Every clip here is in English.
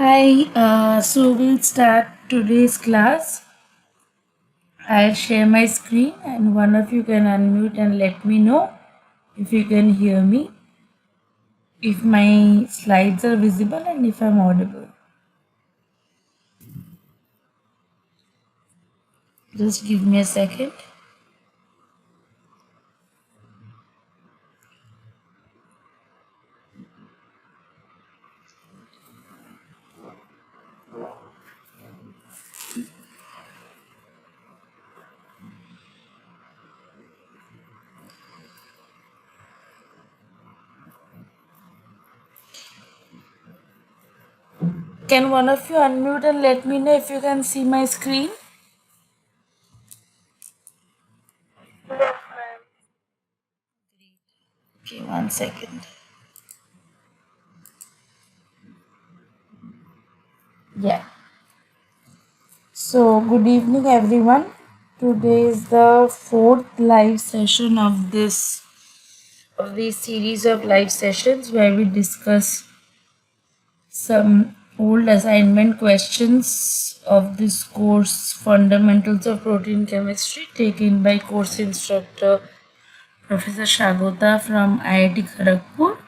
Hi, so we'll start today's class. I'll share my screen and one of you can unmute and let me know if you can hear me, if my slides are visible and if I'm audible. Just give me a second. Can one of you unmute and let me know if you can see my screen? Okay, one second. Yeah. So, good evening, everyone. Today is the fourth live session of this series of live sessions where we discuss some old assignment questions of this course, Fundamentals of Protein Chemistry, taken by course instructor Professor Shagota from IIT Kharagpur.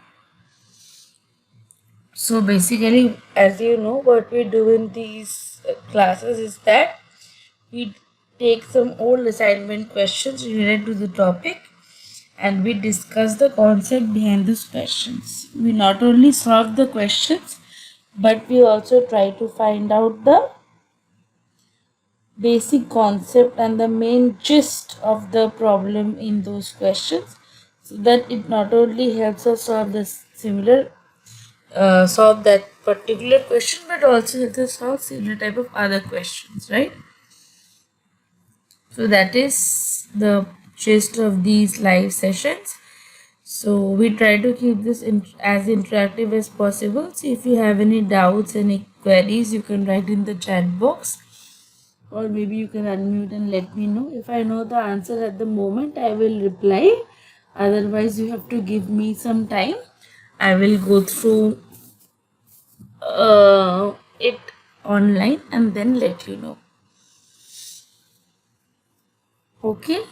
So basically, as you know, what we do in these classes is that we take some old assignment questions related to the topic and we discuss the concept behind these questions. We not only solve the questions, but we also try to find out the basic concept and the main gist of the problem in those questions, so that it not only helps us solve the solve that particular question, but also helps us solve similar type of other questions, right? So that is the gist of these live sessions. So we try to keep this as interactive as possible. So if you have any doubts, any queries, you can write in the chat box, or maybe you can unmute and let me know. If I know the answer at the moment, I will reply. Otherwise, you have to give me some time. I will go through it online and then let you know. Okay.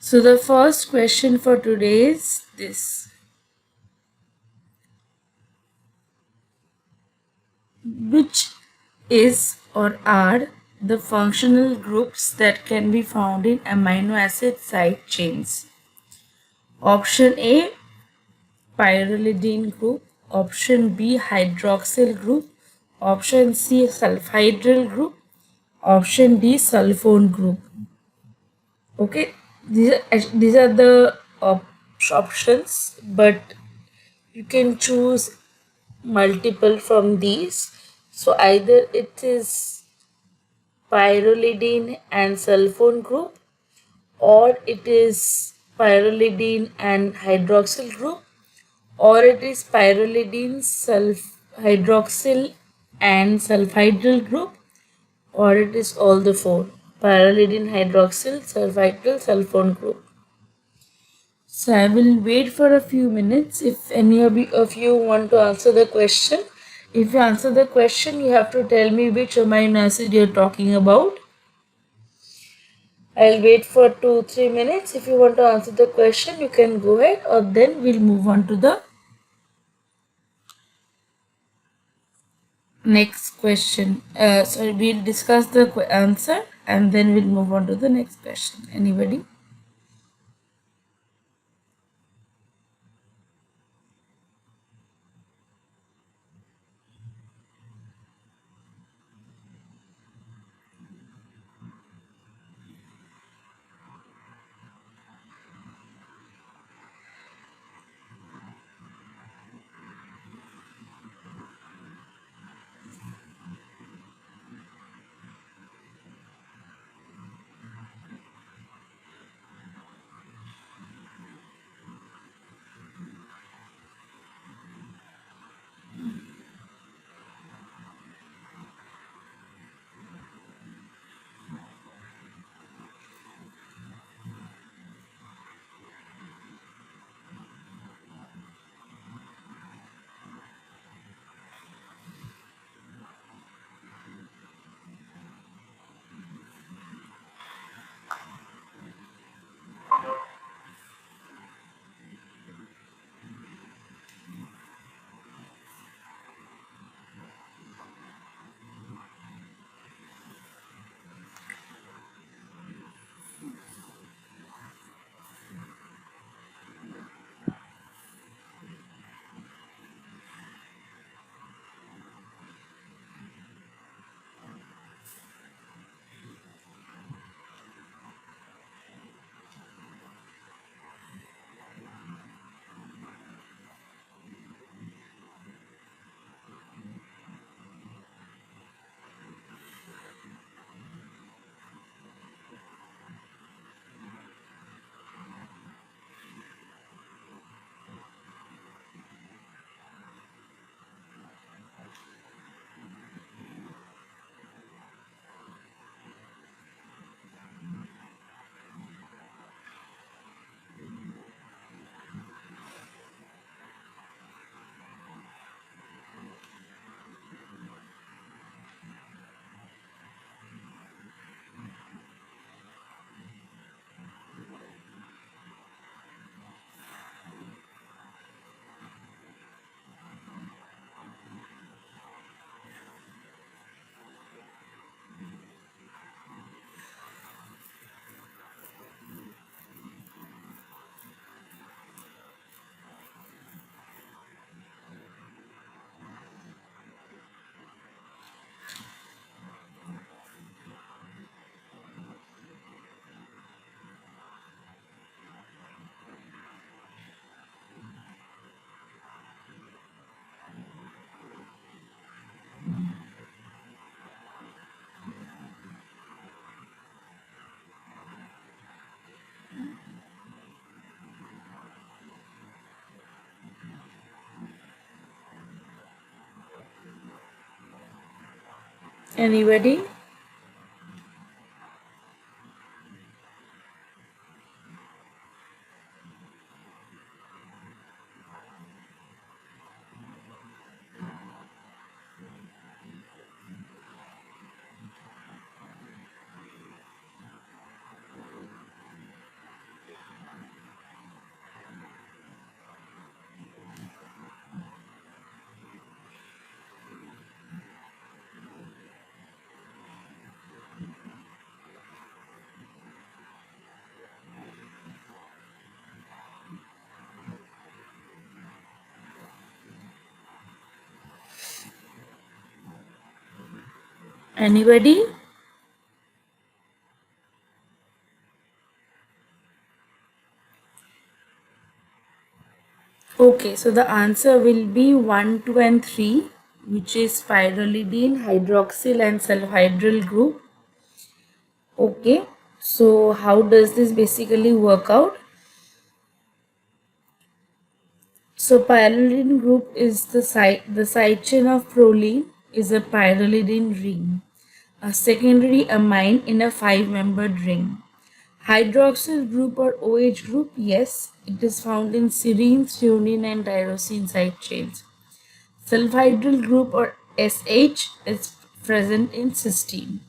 So the first question for today is this. Which is or are the functional groups that can be found in amino acid side chains? Option A, pyrrolidine group. Option B, hydroxyl group. Option C, sulfhydryl group. Option D, sulfone group. Okay, these are the options, but you can choose multiple from these. So either it is pyrrolidine and sulfone group, or it is pyrrolidine and hydroxyl group, or it is pyrrolidine, hydroxyl and sulfhydryl group, or it is all the four: pyrrolidine, hydroxyl, sulfhydryl, sulfone group. So I will wait for a few minutes if any of you want to answer the question. If you answer the question, you have to tell me which amino acid you're talking about. I'll wait for 2-3 minutes. If you want to answer the question, you can go ahead, or then we'll move on to the next question. So we'll discuss the answer and then we'll move on to the next question. Anybody? Anybody? Anybody? Okay, so the answer will be 1, 2, and 3, which is pyrrolidine, hydroxyl, and sulfhydryl group. Okay, so how does this basically work out? So pyrrolidine group is the side chain of proline is a pyrrolidine ring, a secondary amine in a 5-membered ring. Hydroxyl group or OH group, yes, it is found in serine, threonine, and tyrosine side chains. Sulfhydryl group or SH is present in cysteine.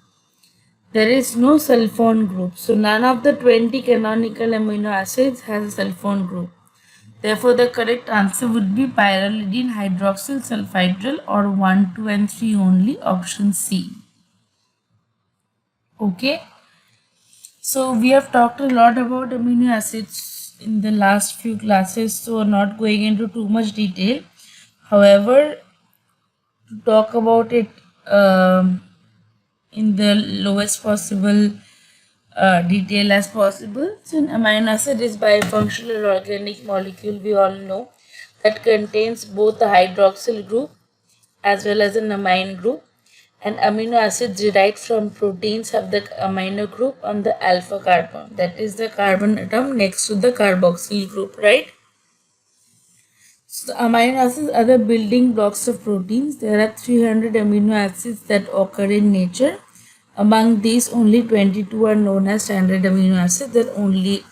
There is no sulfone group, so none of the 20 canonical amino acids has a sulfone group. Therefore, the correct answer would be pyrrolidine hydroxyl sulfhydryl or 1, 2, and 3 only, option C. Okay. So, we have talked a lot about amino acids in the last few classes, so not going into too much detail. However, to talk about it in the lowest possible detail as possible. So, an amino acid is bifunctional organic molecule, we all know, that contains both a hydroxyl group as well as an amine group. And amino acids derived from proteins have the amino group on the alpha carbon, that is the carbon atom next to the carboxyl group, right? So the amino acids are the building blocks of proteins. There are 300 amino acids that occur in nature. Among these, only 22 are known as standard amino acids that only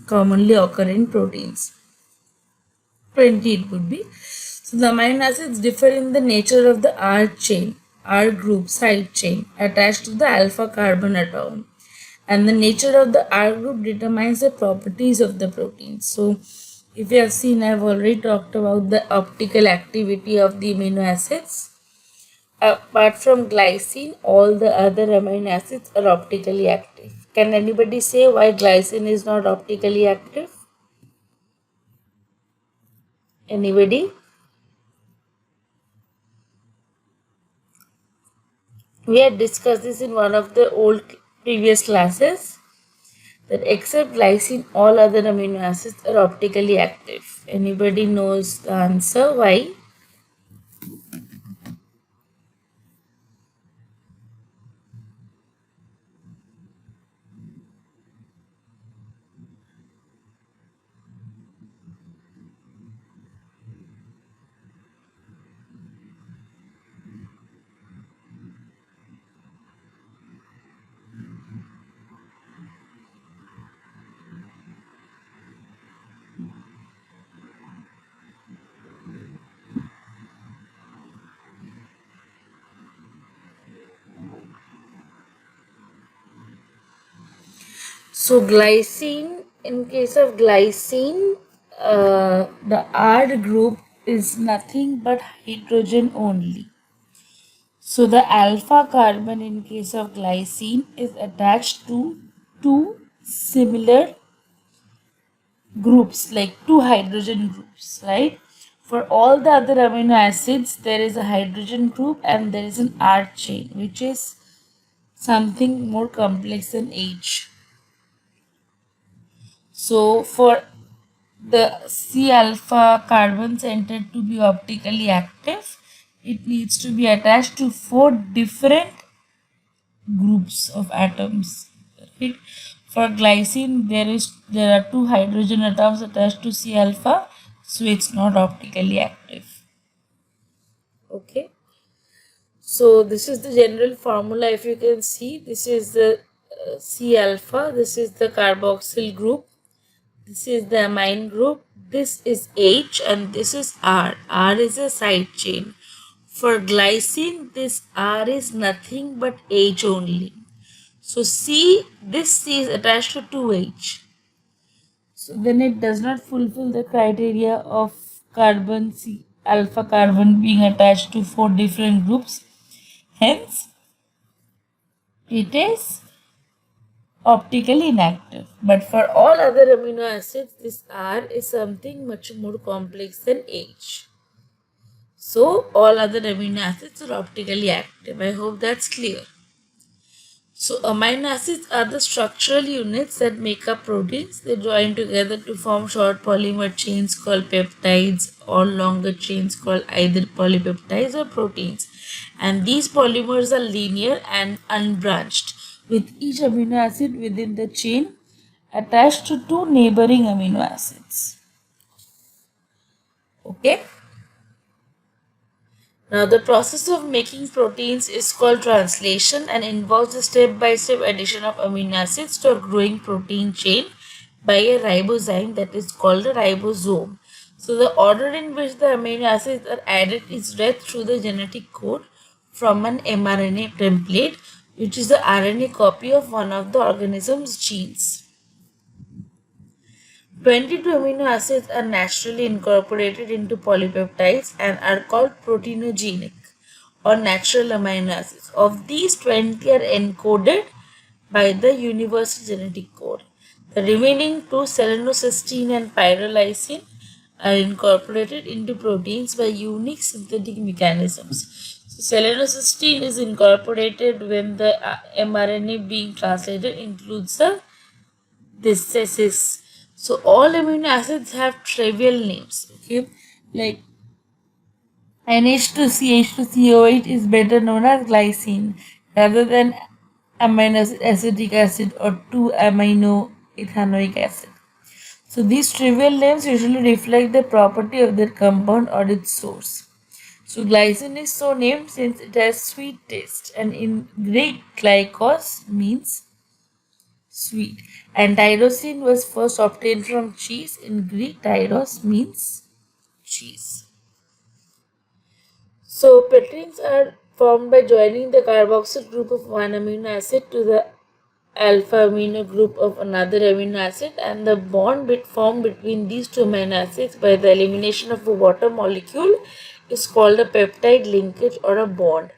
commonly occur in proteins. 20 it would be. So the amino acids differ in the nature of the R chain, R group side chain attached to the alpha carbon atom. And the nature of the R group determines the properties of the protein. So if you have seen, I have already talked about the optical activity of the amino acids. Apart from glycine, all the other amino acids are optically active. Can anybody say why glycine is not optically active? Anybody? We had discussed this in one of the old previous classes, that except glycine, all other amino acids are optically active. Anybody knows the answer why? So glycine, in case of glycine, the R group is nothing but hydrogen only. So the alpha carbon in case of glycine is attached to two similar groups, like two hydrogen groups, right? For all the other amino acids, there is a hydrogen group and there is an R chain, which is something more complex than H. So for the C alpha carbon center to be optically active, it needs to be attached to 4 different groups of atoms. Right? For glycine, there are 2 hydrogen atoms attached to C alpha, so it's not optically active. Okay. So this is the general formula. If you can see, this is the C alpha, this is the carboxyl group, this is the amine group, this is H, and this is R. R is a side chain. For glycine, this R is nothing but H only. So this C is attached to 2H. So then it does not fulfill the criteria of carbon C alpha carbon being attached to 4 different groups. Hence, it is optically inactive. But for all other amino acids, this R is something much more complex than H. So all other amino acids are optically active. I hope that's clear. So amino acids are the structural units that make up proteins. They join together to form short polymer chains called peptides, or longer chains called either polypeptides or proteins. And these polymers are linear and unbranched, with each amino acid within the chain attached to 2 neighboring amino acids. Okay. Now, the process of making proteins is called translation and involves the step-by-step addition of amino acids to a growing protein chain by a ribozyme, that is called a ribosome. So, the order in which the amino acids are added is read through the genetic code from an mRNA template, which is the RNA copy of one of the organism's genes. 22 amino acids are naturally incorporated into polypeptides and are called proteinogenic or natural amino acids. Of these, 20 are encoded by the universal genetic code. The remaining 2, selenocysteine and pyrrolysine, are incorporated into proteins by unique synthetic mechanisms. So, selenocysteine is incorporated when the mRNA being translated includes this cis. So all amino acids have trivial names. Okay, like NH2CH2COH is better known as glycine rather than amino acetic acid or 2-amino ethanoic acid. So these trivial names usually reflect the property of their compound or its source. So glycine is so named since it has sweet taste, and in Greek glykos means sweet, and tyrosine was first obtained from cheese. In Greek, tyros means cheese. So peptides are formed by joining the carboxyl group of one amino acid to the alpha amino group of another amino acid, and the bond formed between these two amino acids by the elimination of a water molecule is called a peptide linkage or a bond.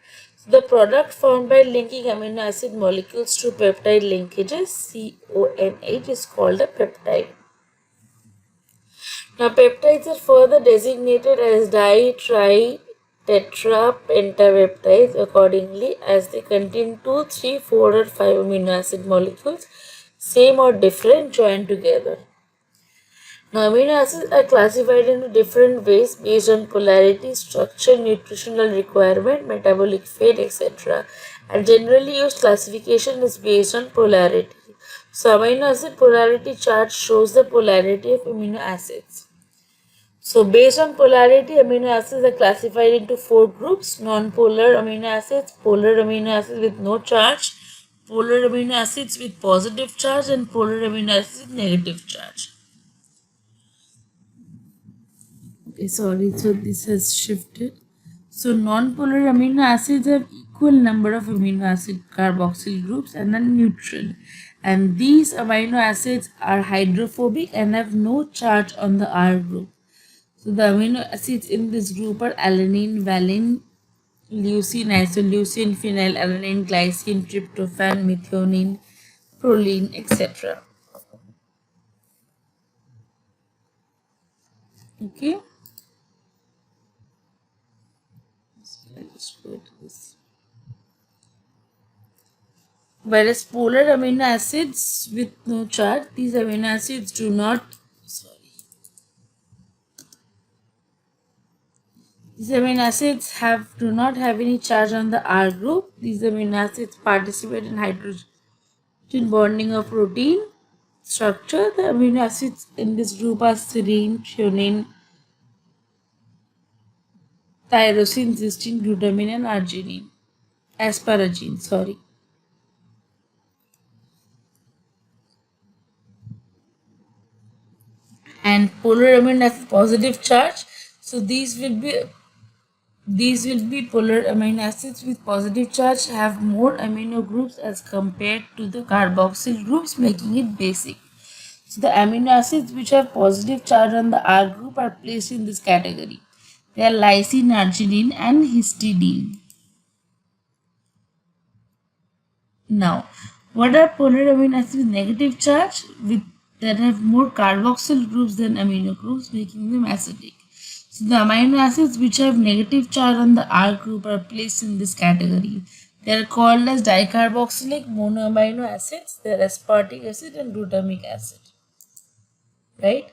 The product formed by linking amino acid molecules to peptide linkages, CONH, is called a peptide. Now, peptides are further designated as di, tri, tetra, pentapeptides accordingly, as they contain 2, 3, 4, or 5 amino acid molecules, same or different, joined together. Now, amino acids are classified into different ways based on polarity, structure, nutritional requirement, metabolic fate, etc. And generally used classification is based on polarity. So, amino acid polarity chart shows the polarity of amino acids. So, based on polarity, amino acids are classified into 4 groups: non-polar amino acids, polar amino acids with no charge, polar amino acids with positive charge, and polar amino acids with negative charge. Okay, sorry, so this has shifted. So non-polar amino acids have equal number of amino acid carboxyl groups and are neutral, and these amino acids are hydrophobic and have no charge on the R group. So the amino acids in this group are alanine, valine, leucine, isoleucine, phenylalanine, glycine, tryptophan, methionine, proline, etc. Okay. Just go to this. Whereas polar amino acids with no charge, these amino acids do not, these amino acids do not have any charge on the R group. These amino acids participate in hydrogen bonding of protein structure. The amino acids in this group are serine, threonine, tyrosine, cysteine, glutamine, and arginine. asparagine, sorry. And polar amino acid positive charge. So these will be polar amino acids with positive charge, have more amino groups as compared to the carboxyl groups, making it basic. So the amino acids which have positive charge on the R group are placed in this category. They are lysine, arginine and histidine. Now, what are polar amino acids with negative charge that have more carboxyl groups than amino groups, making them acidic? So the amino acids which have negative charge on the R group are placed in this category. They are called as dicarboxylic monoamino acids. They are aspartic acid and glutamic acid. Right?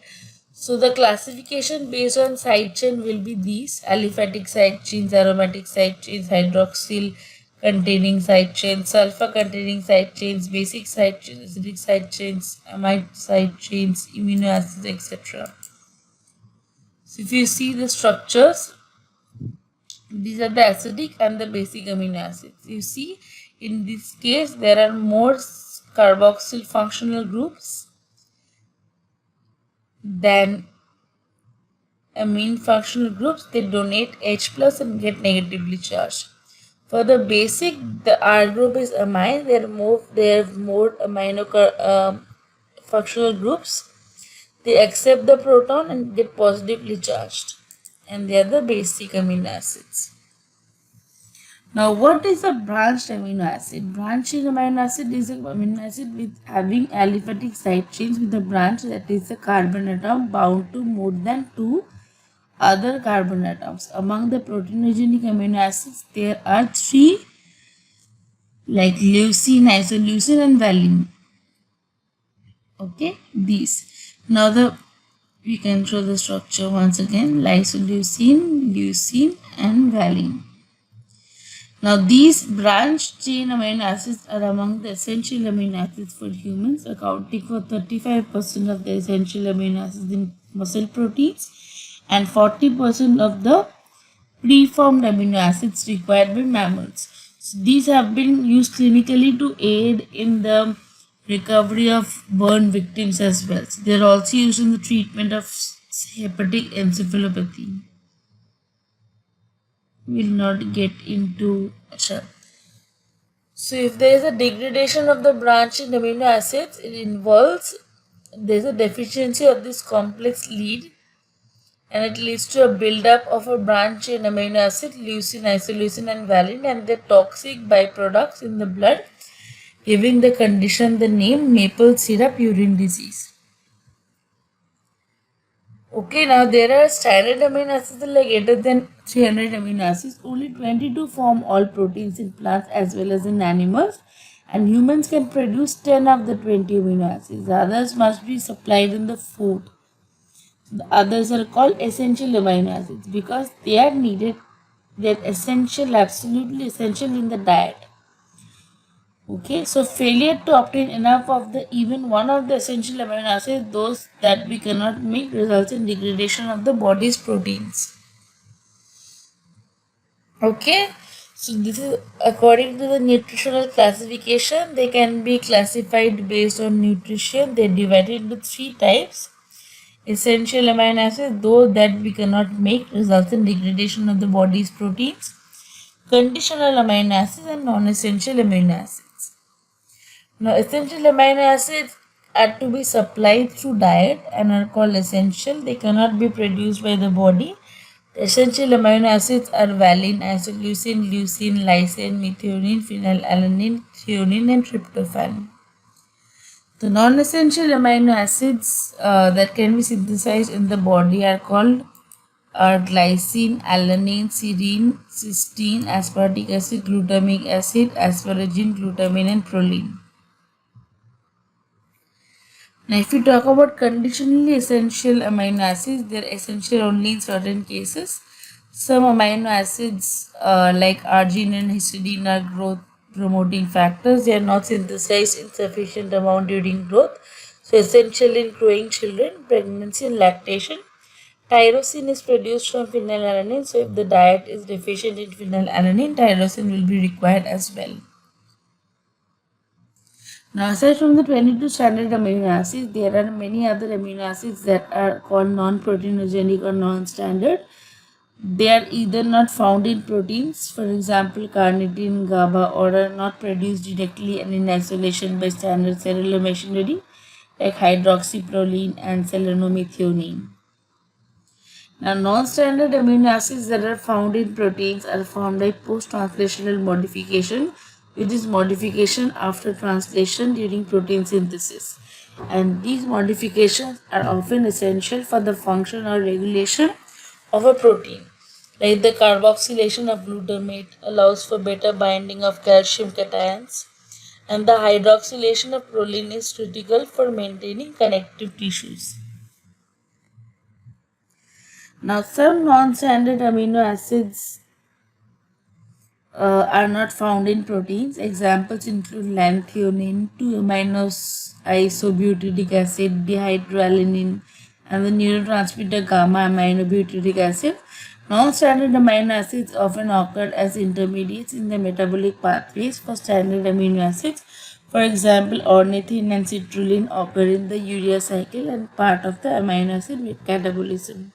So the classification based on side chain will be these: aliphatic side chains, aromatic side chains, hydroxyl containing side chains, sulfur containing side chains, basic side chains, acidic side chains, amide side chains, amino acids, etc. So if you see the structures, these are the acidic and the basic amino acids. You see, in this case, there are more carboxyl functional groups than amine functional groups. They donate H plus and get negatively charged. For the basic, the R group is amine. They have more amino functional groups. They accept the proton and get positively charged, and they are the basic amino acids. Now, what is a branched amino acid? Branched amino acid is an amino acid with having aliphatic side chains with a branch, that is a carbon atom bound to more than two other carbon atoms. Among the proteinogenic amino acids, there are three, like leucine, isoleucine and valine. Okay, these. Now we can show the structure once again: isoleucine, leucine and valine. Now these branched chain amino acids are among the essential amino acids for humans, accounting for 35% of the essential amino acids in muscle proteins and 40% of the preformed amino acids required by mammals. So these have been used clinically to aid in the recovery of burn victims as well. So they are also used in the treatment of hepatic encephalopathy. Will not get into. So if there is a degradation of the branched amino acids, it involves there is a deficiency of this complex lead, and it leads to a buildup of a branched chain amino acid, leucine, isoleucine and valine, and their toxic byproducts in the blood, giving the condition the name maple syrup urine disease. Okay, now there are standard amino acids like greater than 300 amino acids. Only 22 form all proteins in plants as well as in animals, and humans can produce 10 of the 20 amino acids. The others must be supplied in the food. The others are called essential amino acids because they are needed. They are essential, absolutely essential in the diet. Okay, so failure to obtain enough of the even one of the essential amino acids, those that we cannot make, results in degradation of the body's proteins. Okay, so this is according to the nutritional classification. They can be classified based on nutrition. They are divided into three types. Essential amino acids, those that we cannot make, results in degradation of the body's proteins. Conditional amino acids and non-essential amino acids. Now, essential amino acids are to be supplied through diet and are called essential. They cannot be produced by the body. The essential amino acids are valine, isoleucine, leucine, lysine, methionine, phenylalanine, threonine, and tryptophan. The non-essential amino acids that can be synthesized in the body are called glycine, alanine, serine, cysteine, aspartic acid, glutamic acid, asparagine, glutamine, and proline. Now, if you talk about conditionally essential amino acids, they are essential only in certain cases. Some amino acids like arginine and histidine are growth promoting factors. They are not synthesized in sufficient amount during growth. So, essential in growing children, pregnancy and lactation. Tyrosine is produced from phenylalanine, so if the diet is deficient in phenylalanine, tyrosine will be required as well. Now, aside from the 22 standard amino acids, there are many other amino acids that are called non-proteinogenic or non-standard. They are either not found in proteins, for example, carnitine, GABA, or are not produced directly and in isolation by standard cellular machinery, like hydroxyproline and selenomethionine. Now, non-standard amino acids that are found in proteins are formed by post-translational modification, which is modification after translation during protein synthesis. And these modifications are often essential for the function or regulation of a protein. Like the carboxylation of glutamate allows for better binding of calcium cations, and the hydroxylation of proline is critical for maintaining connective tissues. Now, some non-standard amino acids are not found in proteins. Examples include lanthionine, 2-amino-isobutyric acid, dihydroalanine, and the neurotransmitter gamma-aminobutyric acid. Non-standard amino acids often occur as intermediates in the metabolic pathways for standard amino acids. For example, ornithine and citrulline occur in the urea cycle and part of the amino acid catabolism.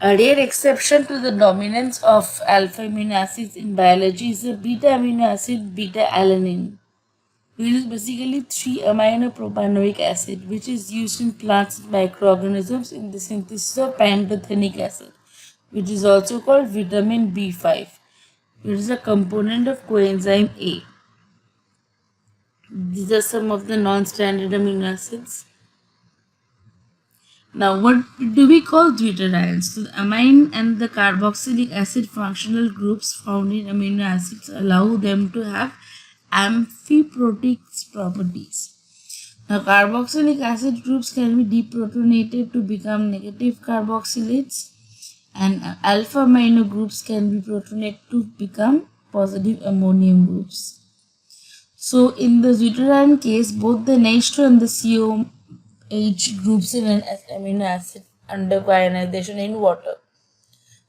A rare exception to the dominance of alpha amino acids in biology is the beta amino acid beta-alanine, which is basically 3-aminopropanoic acid, which is used in plants and microorganisms in the synthesis of pantothenic acid, which is also called vitamin B5. It is a component of coenzyme A. These are some of the non-standard amino acids. Now, what do we call deuterions? So, the amine and the carboxylic acid functional groups found in amino acids allow them to have amphiprotic properties. Now, carboxylic acid groups can be deprotonated to become negative carboxylates, and alpha amino groups can be protonated to become positive ammonium groups. So, in the deuterion case, both the NH2 and the COH groups in an amino acid undergo ionization in water.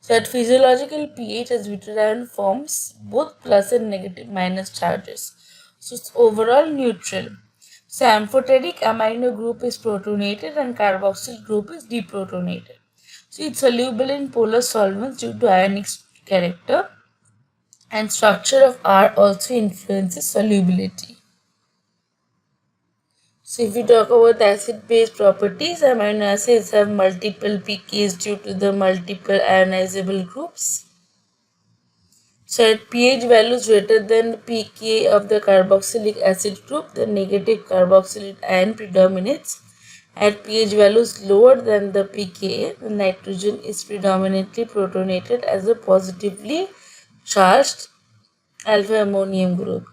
So at physiological pH, as deuterion forms both plus and negative minus charges. So it's overall neutral. So amphoteric amino group is protonated and carboxyl group is deprotonated. So it's soluble in polar solvents due to ionic character, and structure of R also influences solubility. So if we talk about acid-base properties, amino acids have multiple pKs due to the multiple ionizable groups. So at pH values greater than pK of the carboxylic acid group, the negative carboxylate ion predominates. At pH values lower than the pKa, the nitrogen is predominantly protonated as a positively charged alpha ammonium group.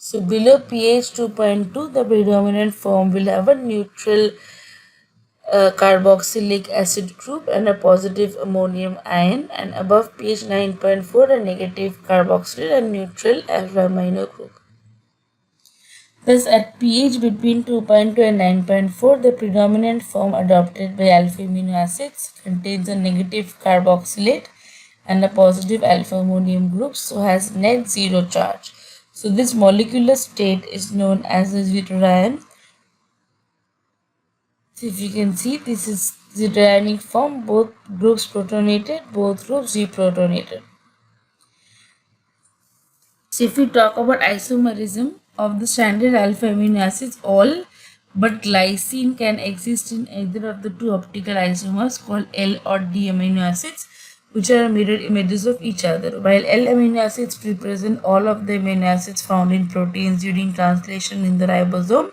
So below pH 2.2, the predominant form will have a neutral carboxylic acid group and a positive ammonium ion, and above pH 9.4, a negative carboxyl and neutral alpha amino group. Thus, at pH between 2.2 and 9.4, the predominant form adopted by alpha amino acids contains a negative carboxylate and a positive alpha ammonium group, so has net zero charge. So this molecular state is known as the deuterion. So if you can see, this is deuterionic form, both groups protonated, both groups deprotonated. So if we talk about isomerism of the standard alpha amino acids, all but glycine can exist in either of the two optical isomers called L or D amino acids, which are mirror images of each other. While L amino acids represent all of the amino acids found in proteins during translation in the ribosome,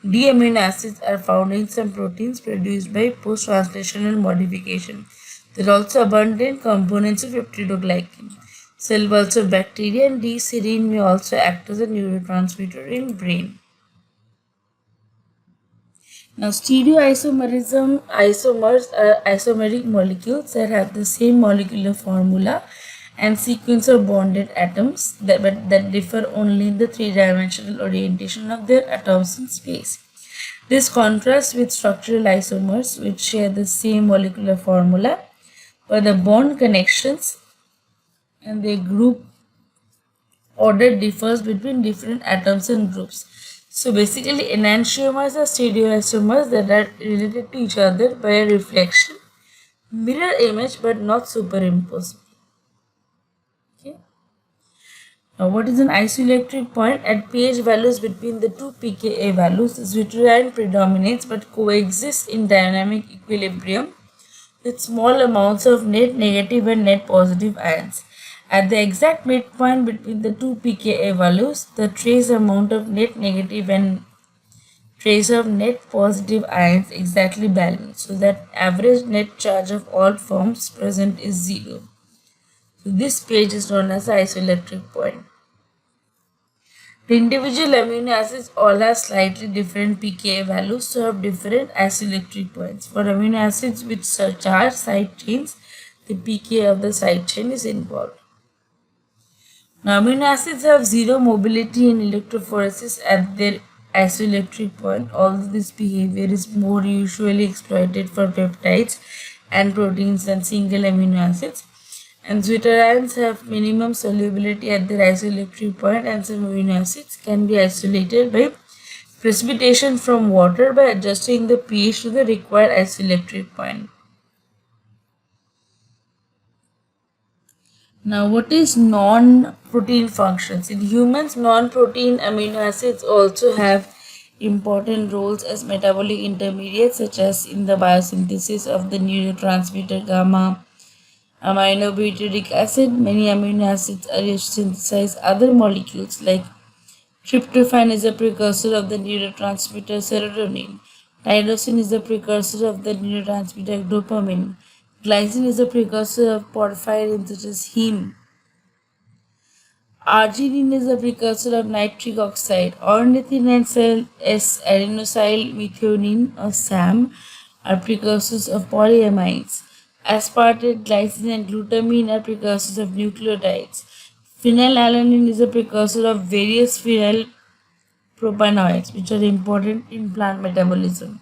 D amino acids are found in some proteins produced by post-translational modification. There are also abundant components of peptidoglycan. Cell walls of bacteria, and D-serine may also act as a neurotransmitter in brain. Now, stereoisomerism, isomers are isomeric molecules that have the same molecular formula and sequence of bonded atoms that differ only in the three-dimensional orientation of their atoms in space. This contrasts with structural isomers which share the same molecular formula, but the bond connections and their group order differs between different atoms and groups. So basically enantiomers are stereoisomers that are related to each other by a reflection, mirror image but not superimposed. Okay. Now what is an isoelectric point? At pH values between the two pKa values, the zwitterion predominates but coexists in dynamic equilibrium with small amounts of net negative and net positive ions. At the exact midpoint between the two pKa values, the trace amount of net negative and trace of net positive ions exactly balance, so that average net charge of all forms present is zero. So this pH is known as the isoelectric point. The individual amino acids all have slightly different pKa values, so have different isoelectric points. For amino acids with charged side chains, the pKa of the side chain is involved. Now, amino acids have zero mobility in electrophoresis at their isoelectric point, although this behavior is more usually exploited for peptides and proteins than single amino acids. And zwitterions have minimum solubility at their isoelectric point, and some amino acids can be isolated by precipitation from water by adjusting the pH to the required isoelectric point. Now, what is non-protein functions? In humans, non-protein amino acids also have important roles as metabolic intermediates, such as in the biosynthesis of the neurotransmitter gamma aminobutyric acid. Many amino acids are used to synthesize other molecules, like tryptophan is a precursor of the neurotransmitter serotonin. Tyrosine is a precursor of the neurotransmitter dopamine. Glycine is a precursor of porphyrin such as heme. Arginine is a precursor of nitric oxide. Ornithine and S-adenosyl methionine or SAM are precursors of polyamides. Aspartate, glycine and glutamine are precursors of nucleotides. Phenylalanine is a precursor of various phenyl propanoids which are important in plant metabolism.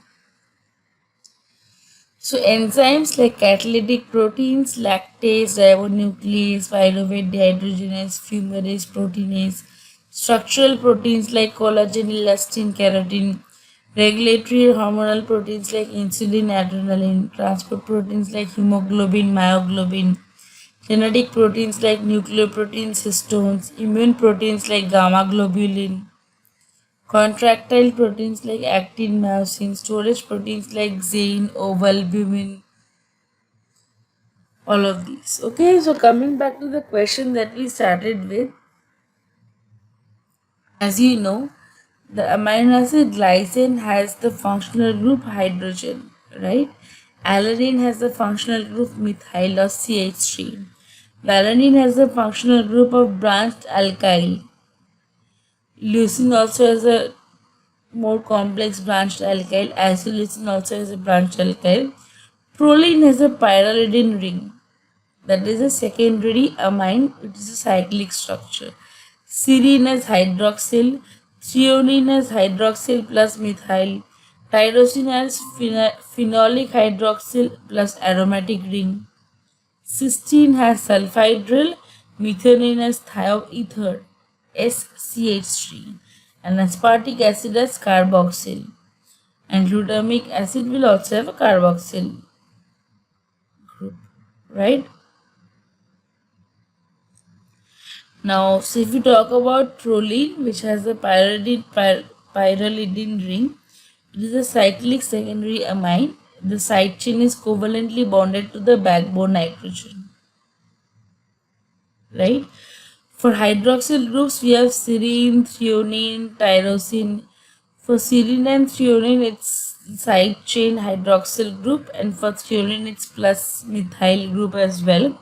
So enzymes like catalytic proteins, lactase, ribonuclease, pyruvate dehydrogenase, fumarase, proteinase, structural proteins like collagen, elastin, keratin, regulatory hormonal proteins like insulin, adrenaline, transport proteins like hemoglobin, myoglobin, genetic proteins like nucleoproteins, histones, immune proteins like gamma globulin, contractile proteins like actin, myosin, storage proteins like zein, albumin, all of these. Okay, so coming back to the question that we started with, as you know, the amino acid glycine has the functional group hydrogen, right? Alanine has the functional group methyl or CH3. Valine has the functional group of branched alkyl. Leucine also has a more complex branched alkyl. Isoleucine also has a branched alkyl. Proline has a pyrrolidine ring. That is a secondary amine, which is a cyclic structure. Serine has hydroxyl. Threonine has hydroxyl plus methyl. Tyrosine has phenolic hydroxyl plus aromatic ring. Cysteine has sulfhydryl. Methionine has thioether, SCH3. And aspartic acid has carboxyl. And glutamic acid will also have a carboxyl group, right? Now, so if we talk about proline, which has a pyrrolidine ring, it is a cyclic secondary amine. The side chain is covalently bonded to the backbone nitrogen, right? For hydroxyl groups, we have serine, threonine, tyrosine. For serine and threonine, it's side chain hydroxyl group, and for threonine, it's plus methyl group as well.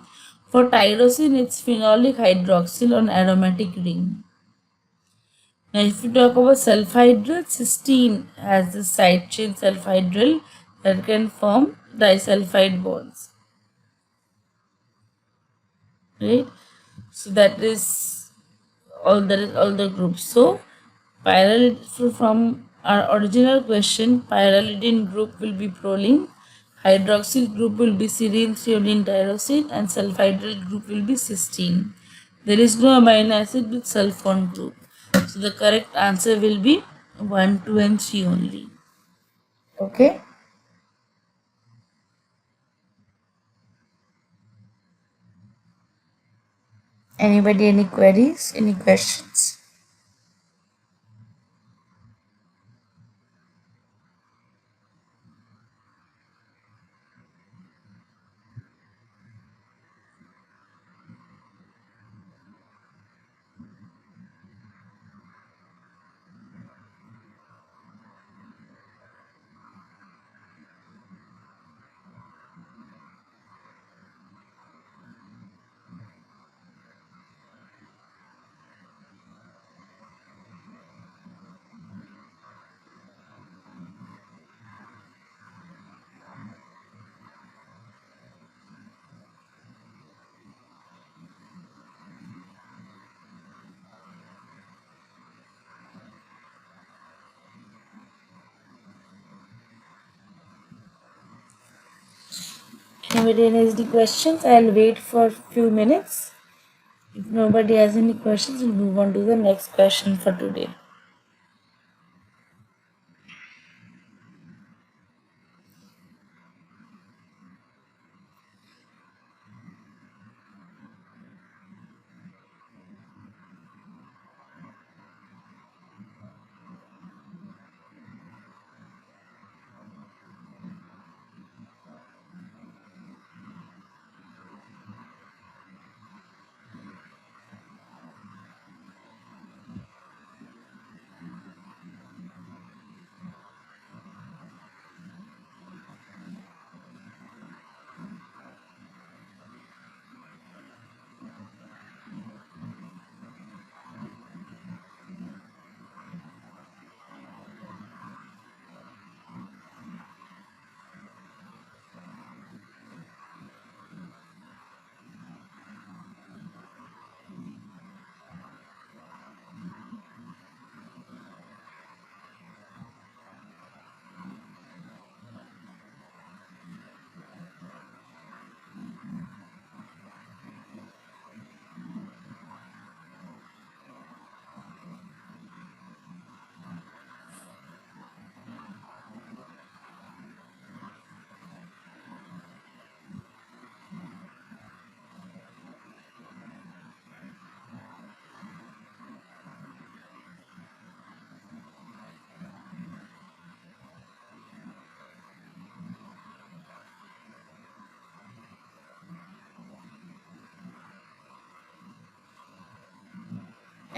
For tyrosine, it's phenolic hydroxyl on aromatic ring. Now, if we talk about sulfhydryl, cysteine has the side chain sulfhydryl that can form disulfide bonds. Right? So that is all the groups. So from our original question, pyrrolidine group will be proline, hydroxyl group will be serine threonine tyrosine, and sulfhydryl group will be cysteine. There is no amino acid with sulfone group. So the correct answer will be 1, 2 and 3 only. Okay. Anybody, any queries, any questions? Anybody has any questions? I'll wait for a few minutes. If nobody has any questions, we'll move on to the next question for today.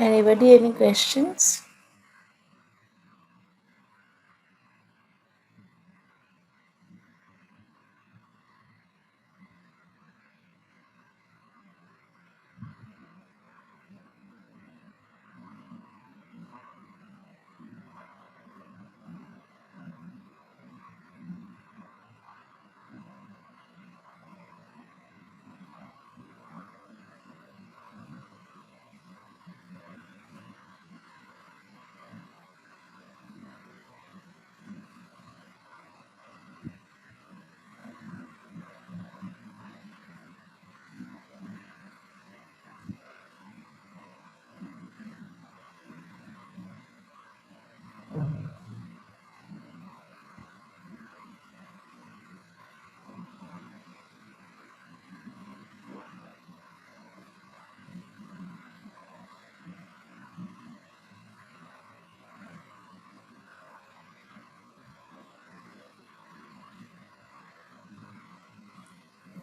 Anybody, any questions?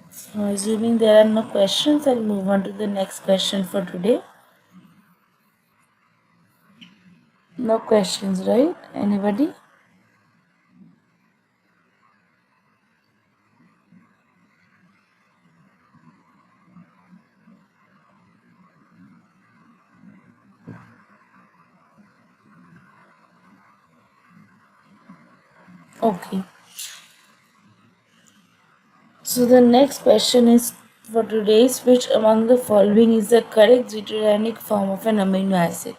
So assuming there are no questions, I'll move on to the next question for today. No questions, right? Anybody? Okay. So the next question is for today's, which among the following is the correct deuterionic form of an amino acid?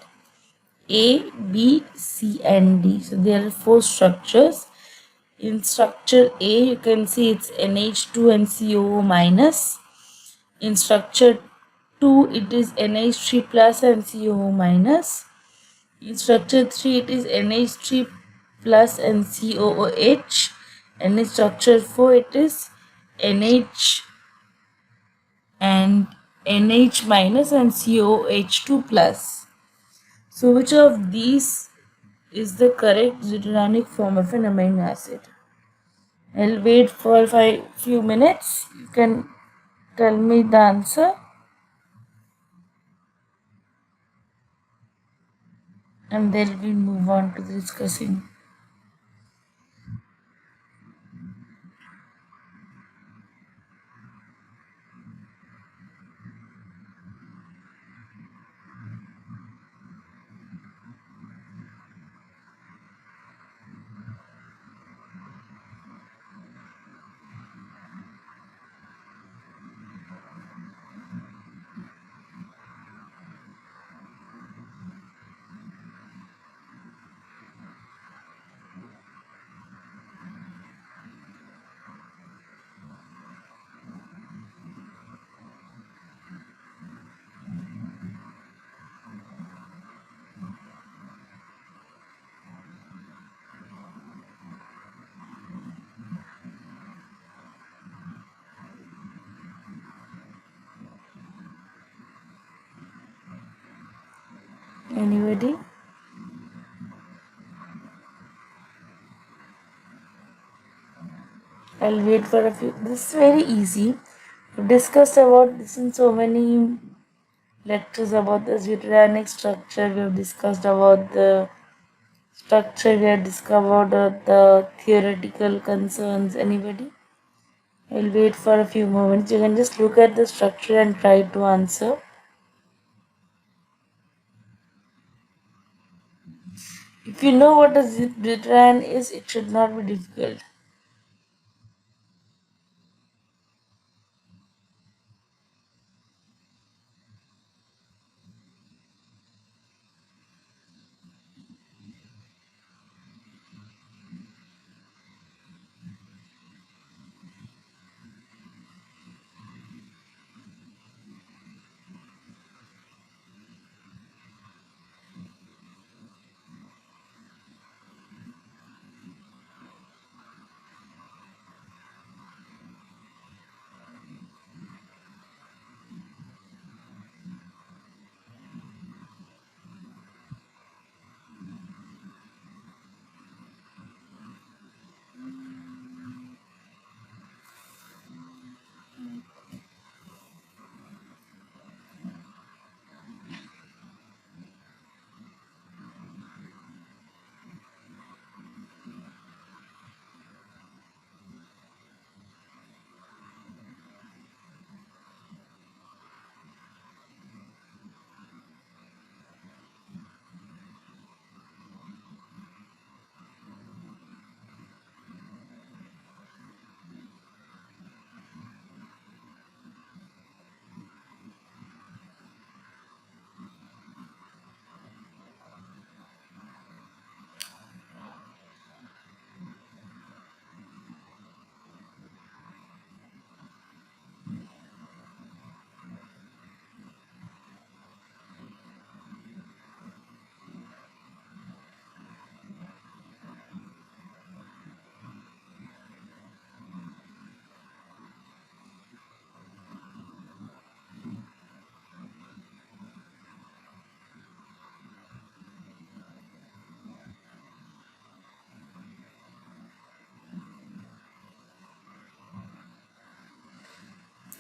A, B, C and D. So there are four structures. In structure A, you can see it's NH2 and COO minus. In structure 2, it is NH3 plus and COO minus. In structure 3, it is NH3 plus and COOH. And in structure 4, it is NH and NH minus and COH2 plus. So which of these is the correct deuteronic form of an amino acid? I'll wait for few minutes. You can tell me the answer and then we'll move on to the discussing. Anybody? I'll wait for a few. This is very easy. We've discussed about this in so many lectures about the deuteronic structure. We have discussed about the structure. We have discovered the theoretical concerns. Anybody? I'll wait for a few moments. You can just look at the structure and try to answer. If you know what a deuteron is, it should not be difficult.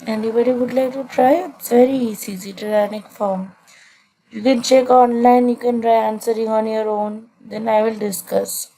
Anybody would like to try? It's very easy, deuteronic form. You can check online, you can try answering on your own, then I will discuss.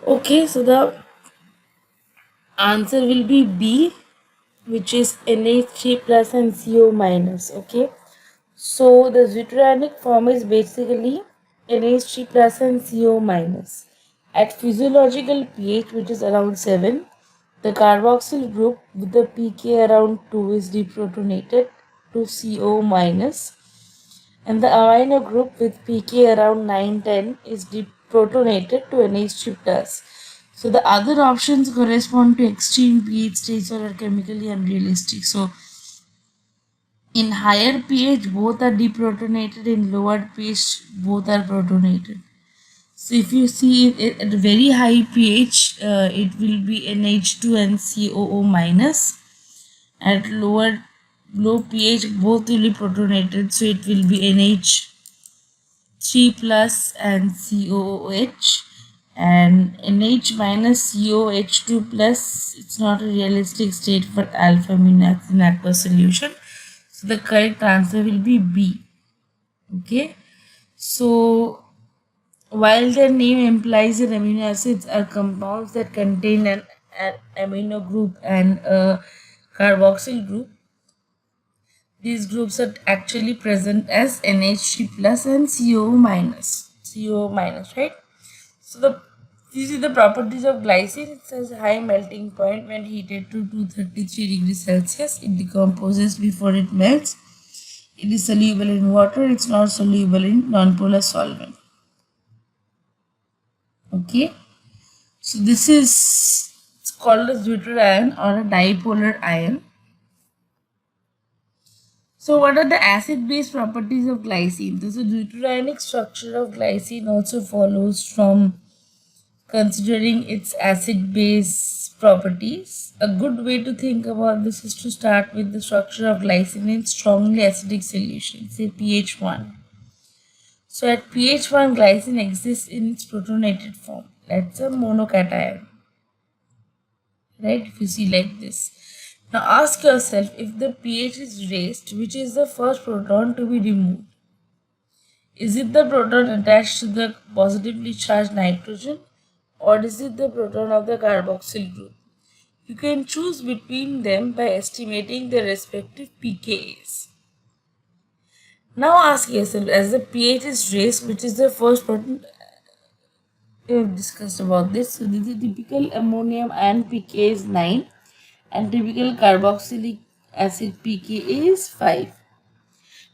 Okay, so the answer will be B, which is NH3 plus and CO minus. Okay, so the zwitterionic form is basically NH3 plus and CO minus. At physiological pH, which is around 7, the carboxyl group with the pK around 2 is deprotonated to CO minus, and the amino group with pK around 9-10 is deprotonated to NH3 plus. So the other options correspond to extreme pH states or are chemically unrealistic. So in higher pH, both are deprotonated. In lower pH, both are protonated. So if you see it at a very high pH, it will be NH2 and COO minus. At low pH, both will be protonated. So it will be NH3 plus and COOH. And NH minus COH2 plus, it's not a realistic state for alpha amino acid in aqueous solution. So the correct answer will be B. Okay. So while their name implies that amino acids are compounds that contain an amino group and a carboxyl group, these groups are actually present as NH3 plus and CO minus. CO minus, right? So this is the properties of glycine. It says high melting point when heated to 233 degrees Celsius. It decomposes before it melts. It is soluble in water. It's not soluble in nonpolar solvent. Okay. So this is called a deuterion or a dipolar ion. So what are the acid-base properties of glycine? The deuterionic structure of glycine also follows from considering its acid-base properties. A good way to think about this is to start with the structure of glycine in strongly acidic solution, say pH 1. So at pH 1, glycine exists in its protonated form. That's a monocation. Right? If you see like this. Now ask yourself, if the pH is raised, which is the first proton to be removed? Is it the proton attached to the positively charged nitrogen, or is it the proton of the carboxyl group? You can choose between them by estimating their respective pKa's. Now ask yourself, as the pH is raised, which is the first proton? We have discussed about this. So this is typical ammonium ion pK is 9 and typical carboxylic acid pKa is 5.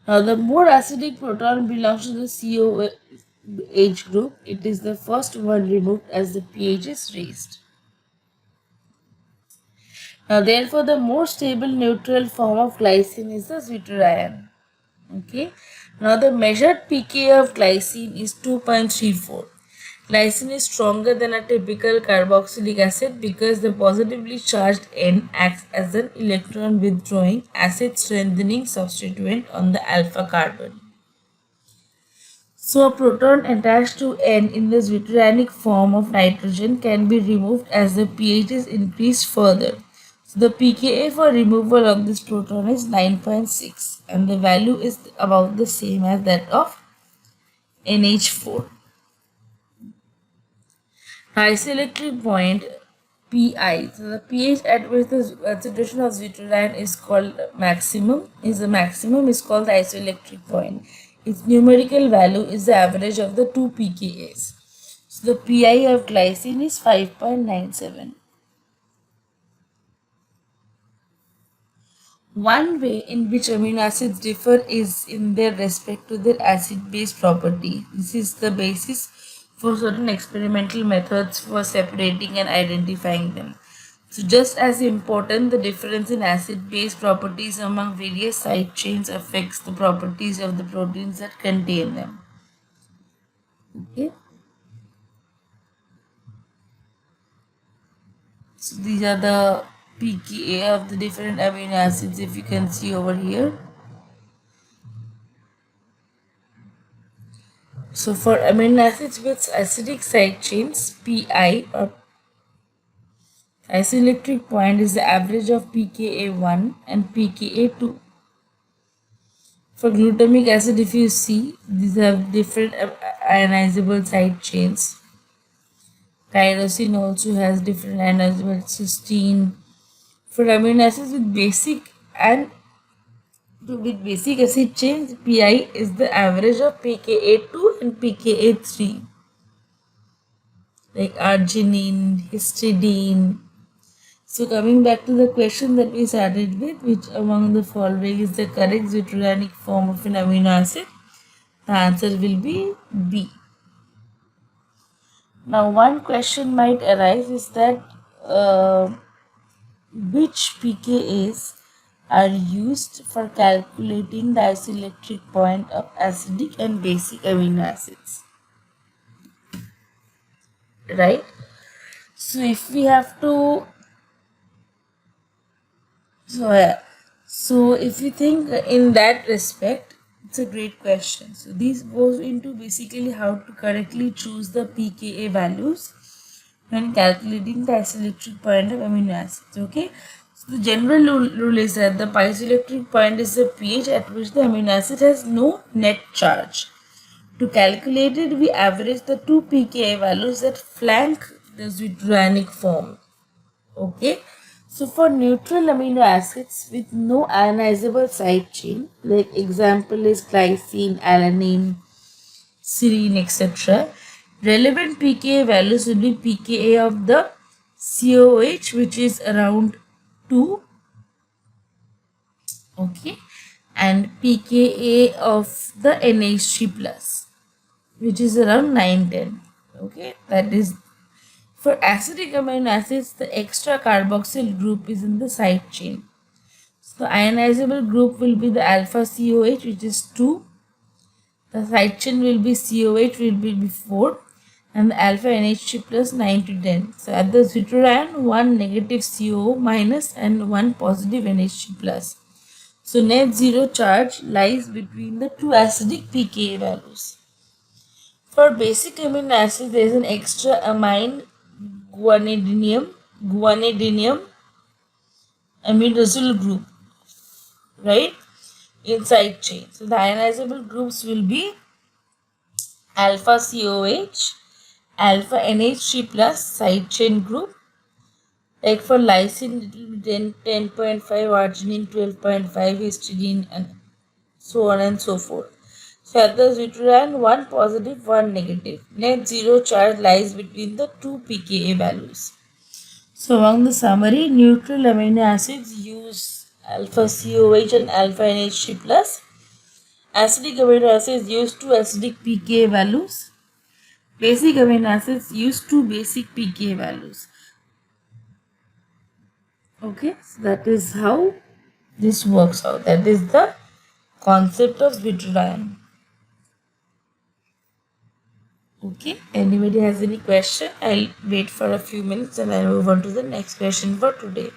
Now the more acidic proton belongs to the COH group. It is the first one removed as the pH is raised. Now therefore the more stable neutral form of glycine is the zwitterion. Okay. Now the measured pKa of glycine is 2.34. Glycine is stronger than a typical carboxylic acid because the positively charged N acts as an electron withdrawing acid strengthening substituent on the alpha carbon. So a proton attached to N in the zwitterionic form of nitrogen can be removed as the pH is increased further. So the pKa for removal of this proton is 9.6 and the value is about the same as that of NH4. Isoelectric point Pi. So the pH at which the concentration of zwitterion is called maximum is called the isoelectric point. Its numerical value is the average of the two pKa's. So the Pi of glycine is 5.97. One way in which amino acids differ is in their respect to their acid-base property. This is the basis for certain experimental methods for separating and identifying them. So just as important, the difference in acid-base properties among various side chains affects the properties of the proteins that contain them. Okay. So these are the pKa of the different amino acids, if you can see over here. So for amino acids with acidic side chains, Pi or isoelectric point is the average of pKa1 and pKa2. For glutamic acid, if you see, these have different ionizable side chains. Tyrosine also has different ions as well. Cysteine. For amino acids with basic acid chains, Pi is the average of pKa2 and pKa3, like arginine, histidine. So coming back to the question that we started with, which among the following is the correct zwitterionic form of an amino acid? The answer will be B. Now one question might arise is that which pKa's are used for calculating the isoelectric point of acidic and basic amino acids, right? So if we have to, so if you think in that respect, it's a great question. So this goes into basically how to correctly choose the pKa values when calculating the isoelectric point of amino acids. Okay, so the general rule is that the isoelectric point is the pH at which the amino acid has no net charge. To calculate it, we average the two pKa values that flank the zwitterionic form. Okay, so for neutral amino acids with no ionizable side chain, like example is glycine, alanine, serine, etc., relevant pKa values will be pKa of the COH, which is around 2, okay, and pKa of the NH3 plus, which is around 910. Okay, that is for acidic amino acids. The extra carboxyl group is in the side chain. So the ionizable group will be the alpha COH, which is 2. The side chain will be COH, will be 4, and the alpha NH3 plus 9 to 10. So at the zwitterion, 1 negative CO minus and 1 positive NH3 plus. So net zero charge lies between the two acidic pKa values. For basic amino acid, there is an extra amine guanidinium amidosyl group, right, in side chain. So the ionizable groups will be alpha COH, alpha NH3 plus side chain group. Like for lysine, it will be 10.5, arginine 12.5, histidine, and so on and so forth. So at the zwitterion, 1 positive, 1 negative. Net zero charge lies between the two pKa values. So among the summary, neutral amino acids use alpha COH and alpha NH3 plus. Acidic amino acids use two acidic pKa values. Basic amino acids use two basic pKa values. Okay, so that is how this works out. That is the concept of zwitterion. Okay, anybody has any question? I'll wait for a few minutes and I'll move on to the next question for today.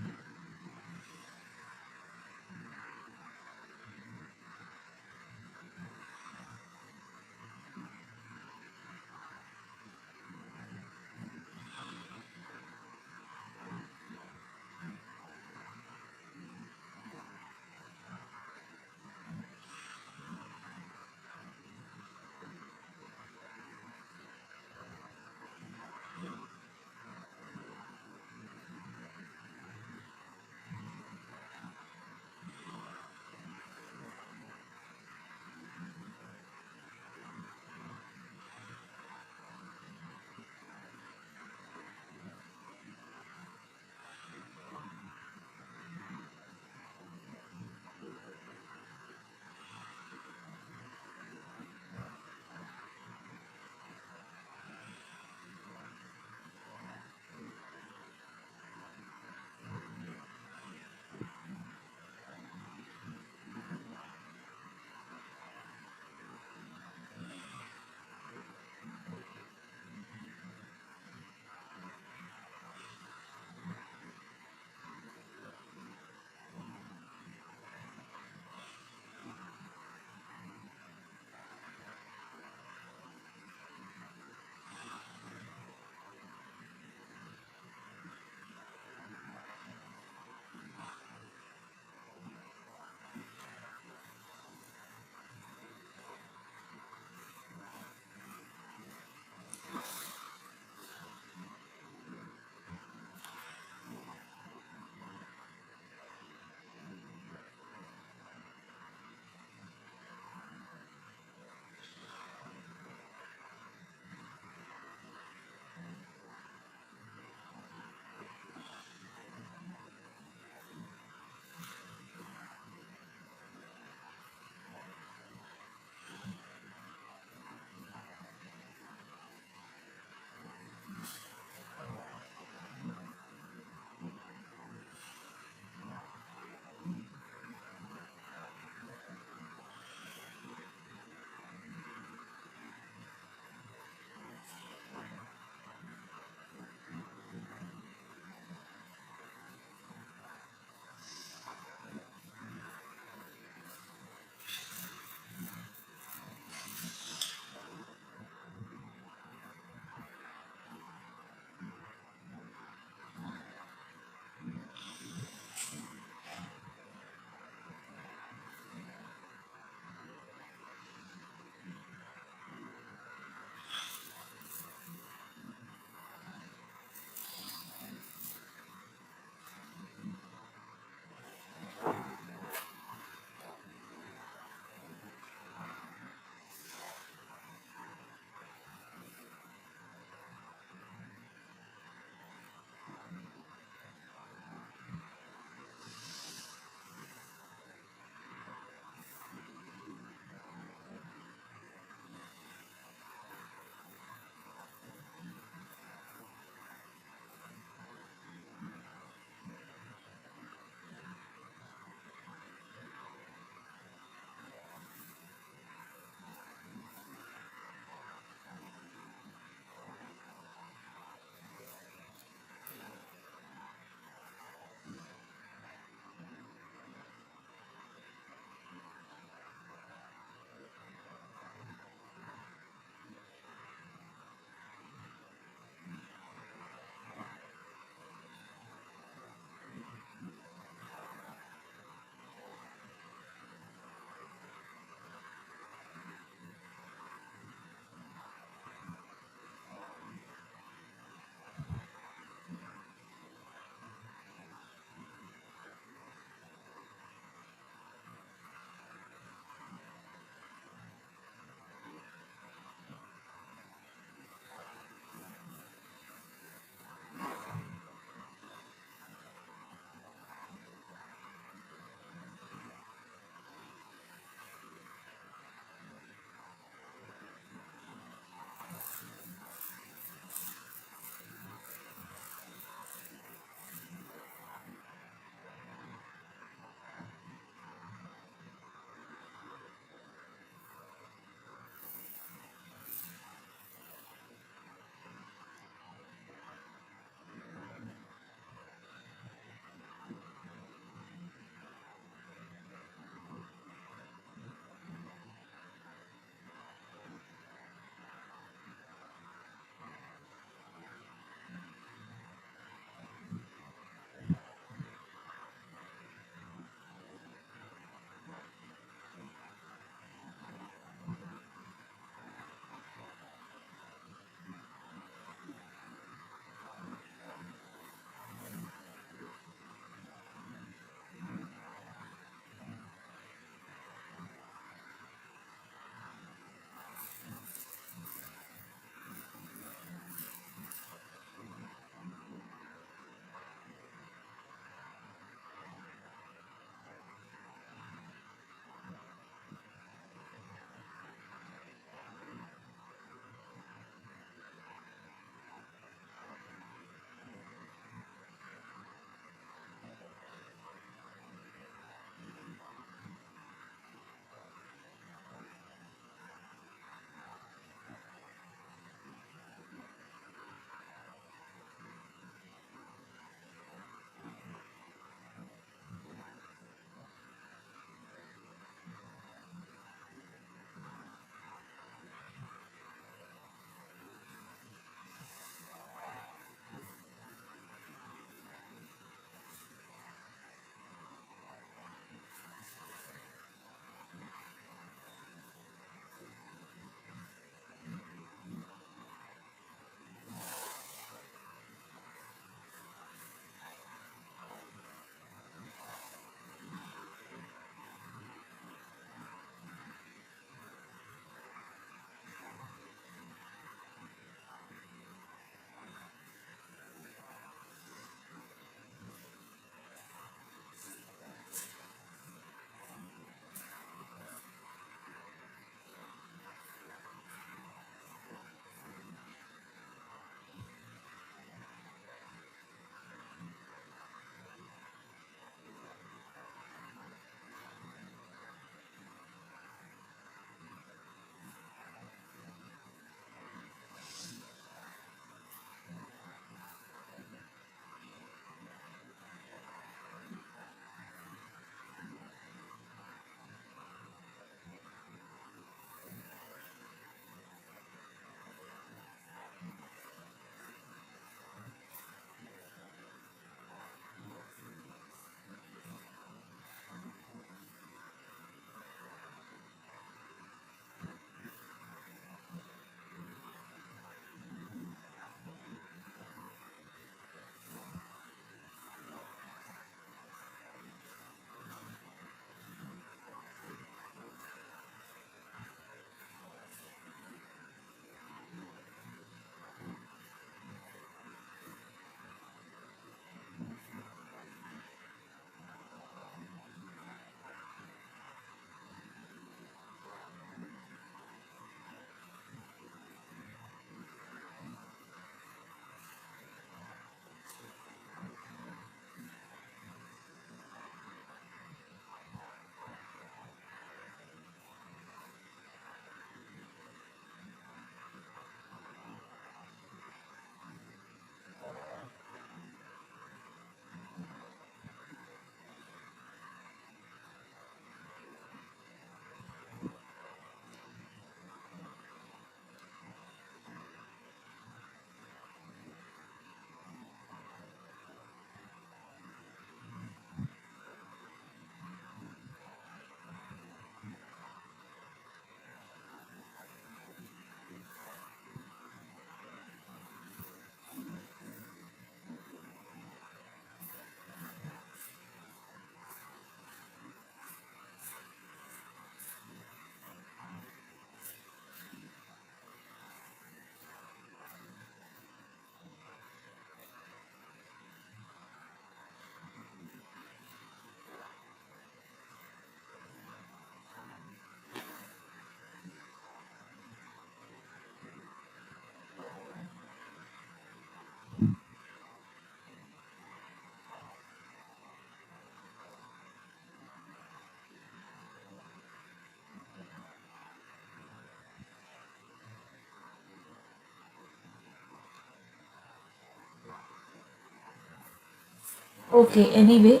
Okay, anyway,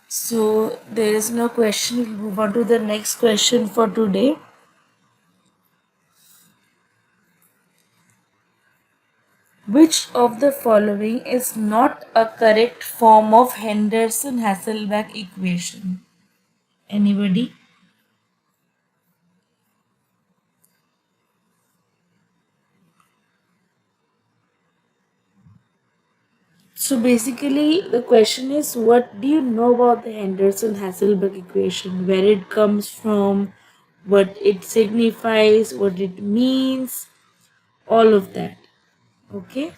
so there is no question. We'll move on to the next question for today. Which of the following is not a correct form of Henderson-Hasselbalch equation? Anybody? So basically, the question is, what do you know about the Henderson-Hasselbalch equation? Where it comes from, what it signifies, what it means, all of that. Okay?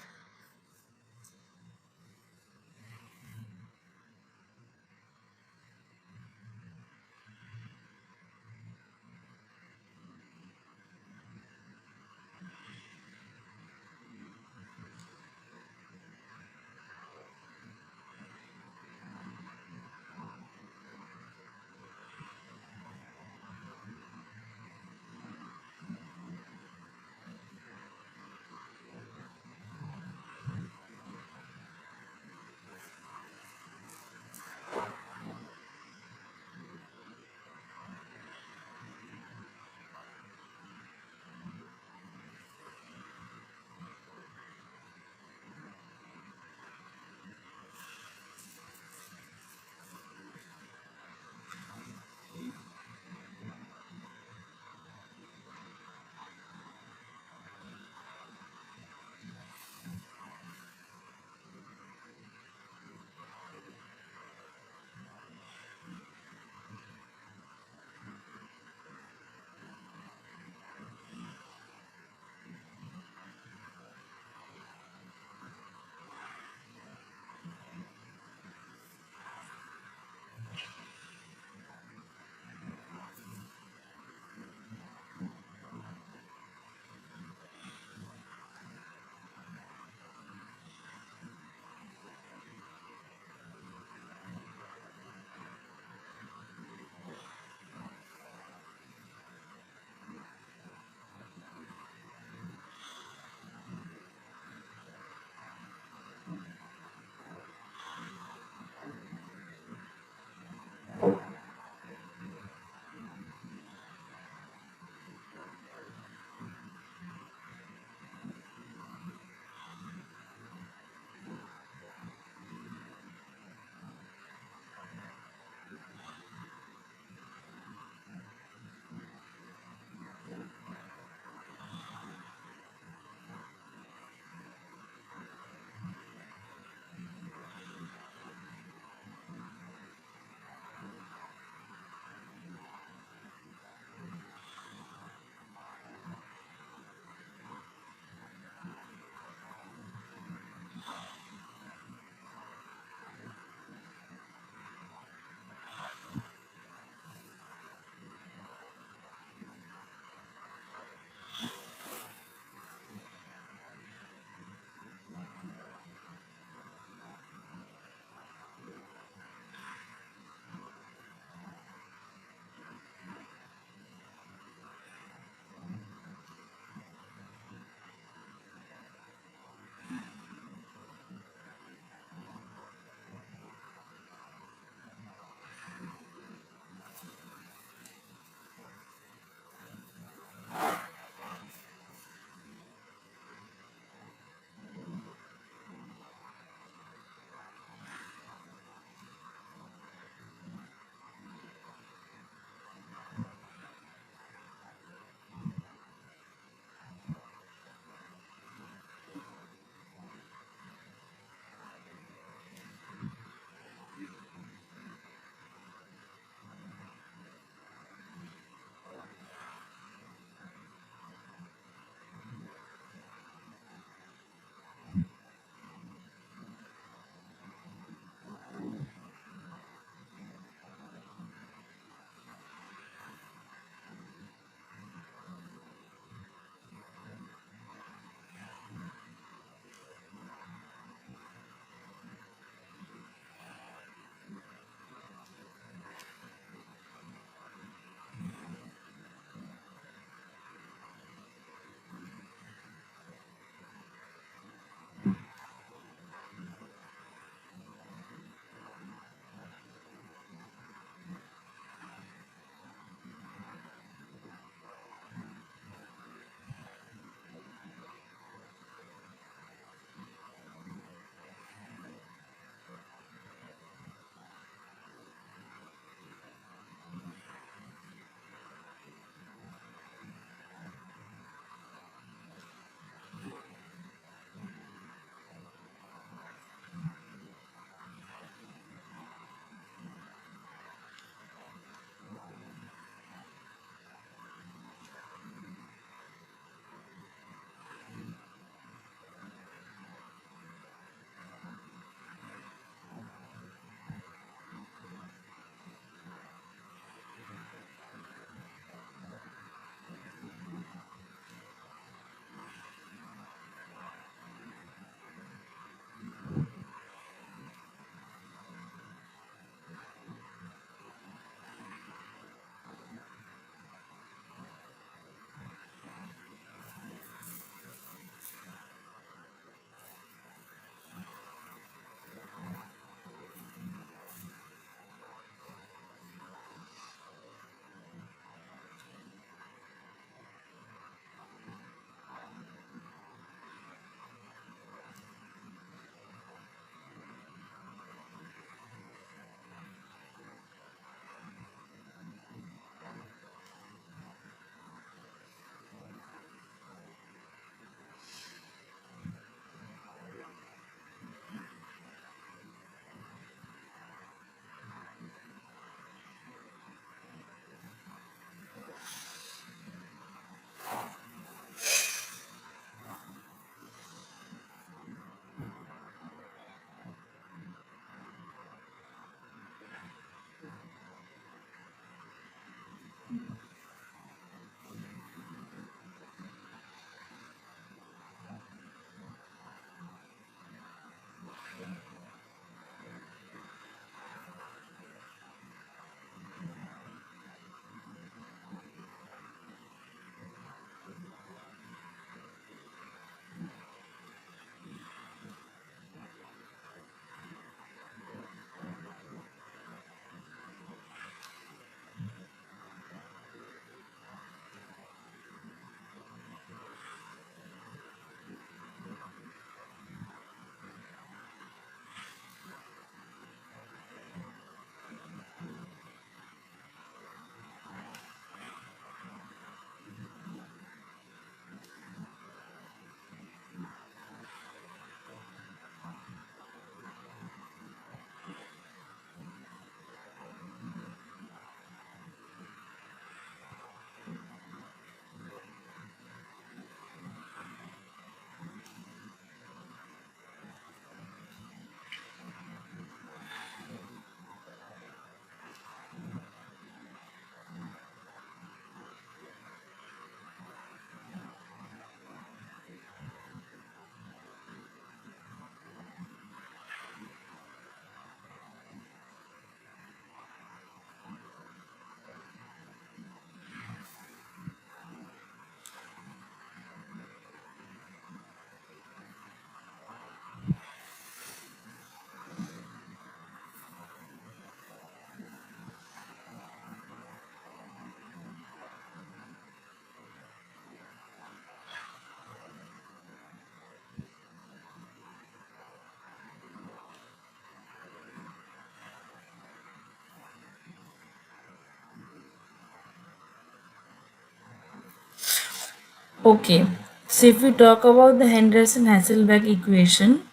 Okay, so if we talk about the Henderson-Hasselbalch equation,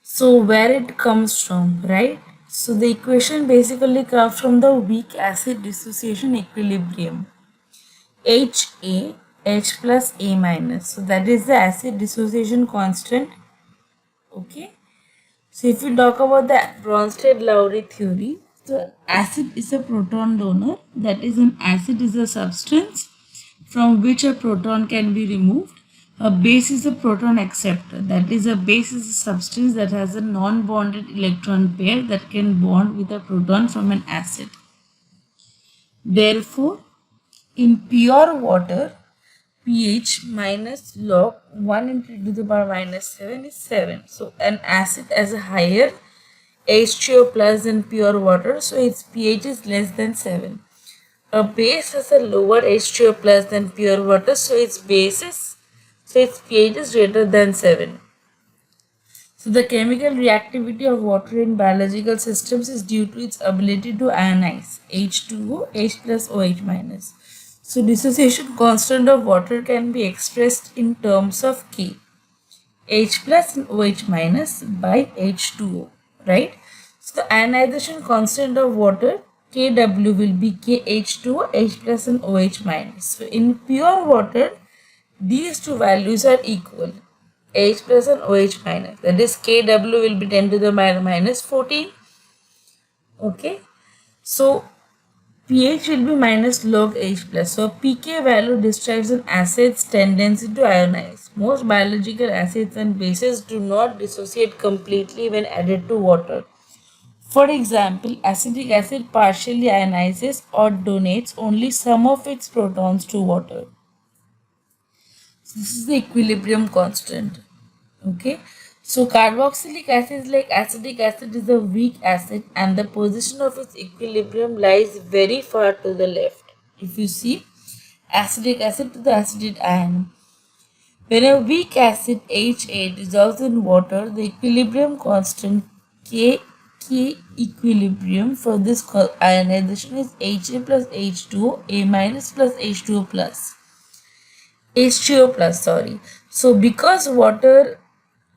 so where it comes from, right? So the equation basically comes from the weak acid dissociation equilibrium. HA, H plus A minus. So that is the acid dissociation constant. Okay. So if we talk about the Bronsted-Lowry theory, so acid is a proton donor. That is, an acid is a substance from which a proton can be removed. A base is a proton acceptor. That is, a base is a substance that has a non-bonded electron pair that can bond with a proton from an acid. Therefore, in pure water, pH minus log 1 into 10 to the power minus 7 is 7. So an acid has a higher H2O plus than pure water, so its pH is less than 7. A base has a lower H2O plus than pure water, so its pH is greater than 7. So the chemical reactivity of water in biological systems is due to its ability to ionize H2O, H plus OH minus. So dissociation constant of water can be expressed in terms of K, H plus and OH minus by H2O, right? So the ionization constant of water Kw will be KH2O, H plus and OH minus. So in pure water, these two values are equal, H plus and OH minus. That is, Kw will be 10 to the minus 14. Okay. So pH will be minus log H plus. So pK value describes an acid's tendency to ionize. Most biological acids and bases do not dissociate completely when added to water. For example, acetic acid partially ionizes or donates only some of its protons to water. So this is the equilibrium constant. Okay. So carboxylic acid, like acetic acid, is a weak acid and the position of its equilibrium lies very far to the left. If you see, acetic acid to the acid ion. When a weak acid HA dissolves in water, the equilibrium constant K equilibrium for this ionization is HA plus H2O, A minus plus H2O plus. H2O plus, sorry. So because water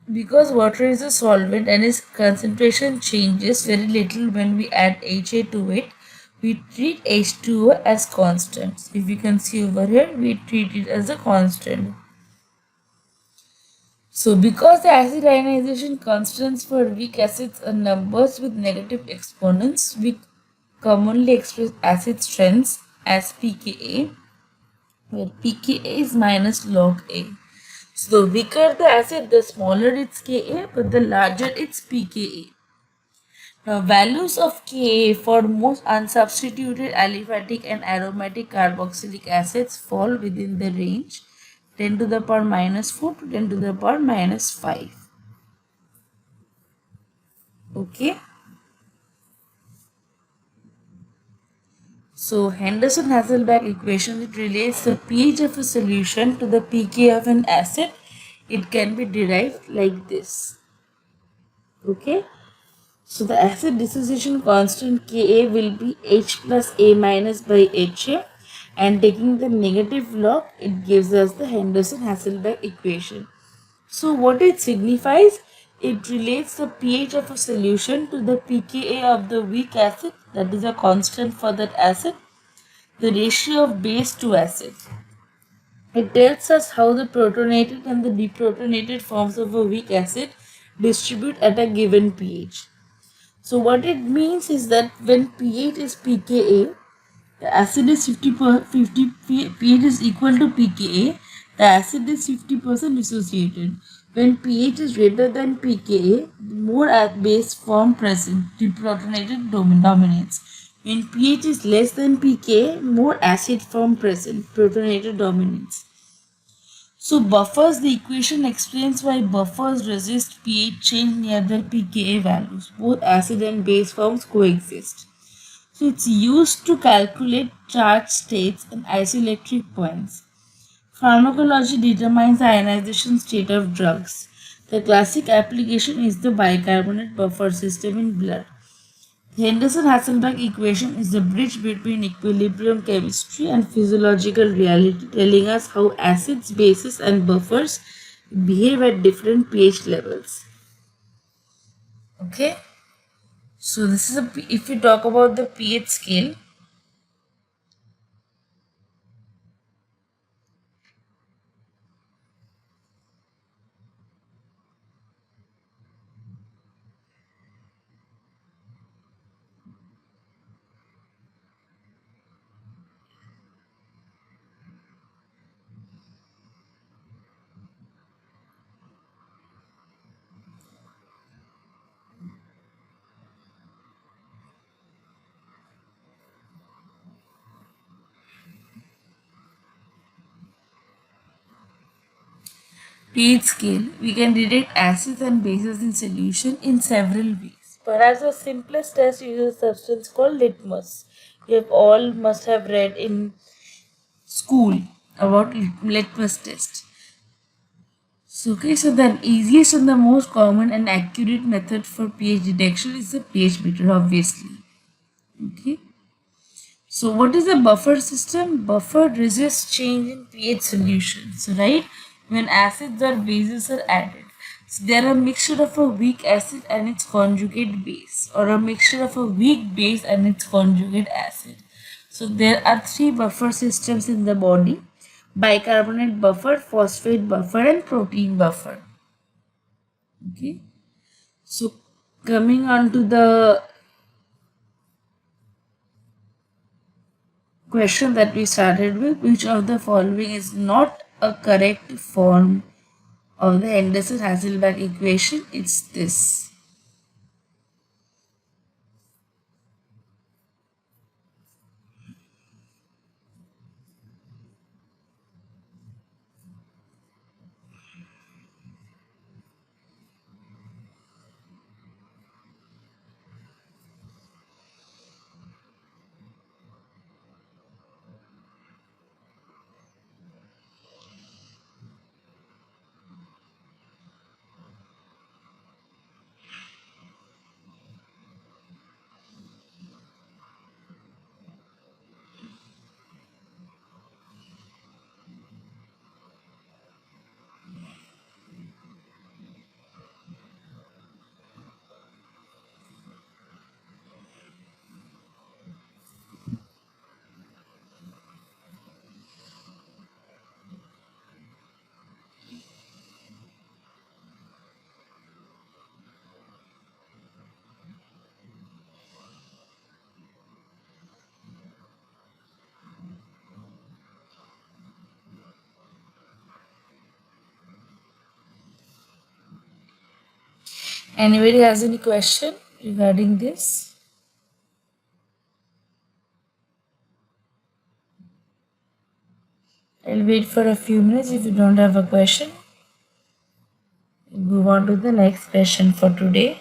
is a solvent and its concentration changes very little when we add HA to it, we treat H2O as constant. If you can see over here, we treat it as a constant. So because the acid ionization constants for weak acids are numbers with negative exponents, we commonly express acid strengths as pKa, where pKa is minus log A. So the weaker the acid, the smaller its Ka, but the larger its pKa. Now values of Ka for most unsubstituted aliphatic and aromatic carboxylic acids fall within the range 10 to the power minus 4 to 10 to the power minus 5. Okay. So Henderson-Hasselbalch equation, it relates the pH of a solution to the pK of an acid. It can be derived like this. Okay. So the acid dissociation constant Ka will be H plus A minus by HA, and taking the negative log, it gives us the Henderson-Hasselbalch equation. So what it signifies, it relates the pH of a solution to the pKa of the weak acid, that is a constant for that acid, the ratio of base to acid. It tells us how the protonated and the deprotonated forms of a weak acid distribute at a given pH. So what it means is that when pH is pKa, the acid is 50 pH is equal to pKa, the acid is 50% dissociated. When pH is greater than pKa, more base form present, deprotonated dominates. When pH is less than pKa, more acid form present, protonated dominates. So buffers, the equation explains why buffers resist pH change near their pKa values. Both acid and base forms coexist. So it's used to calculate charge states and isoelectric points. Pharmacology determines the ionization state of drugs. The classic application is the bicarbonate buffer system in blood. The Henderson-Hasselbalch equation is the bridge between equilibrium chemistry and physiological reality, telling us how acids, bases, and buffers behave at different pH levels. Okay, so this is if we talk about the pH scale. pH scale, we can detect acids and bases in solution in several ways. Perhaps the simplest test uses a substance called litmus. You have all must have read in school about litmus test. So the easiest and the most common and accurate method for pH detection is the pH meter, obviously. Okay. So what is a buffer system? Buffer resists change in pH solutions, right? When acids or bases are added. So they are a mixture of a weak acid and its conjugate base, or a mixture of a weak base and its conjugate acid. So there are three buffer systems in the body: bicarbonate buffer, phosphate buffer, and protein buffer. Okay. So coming on to the question that we started with, which of the following is not a correct form of the Henderson-Hasselbalch equation? It's this. Anybody has any question regarding this? I'll wait for a few minutes. If you don't have a question, we'll move on to the next question for today.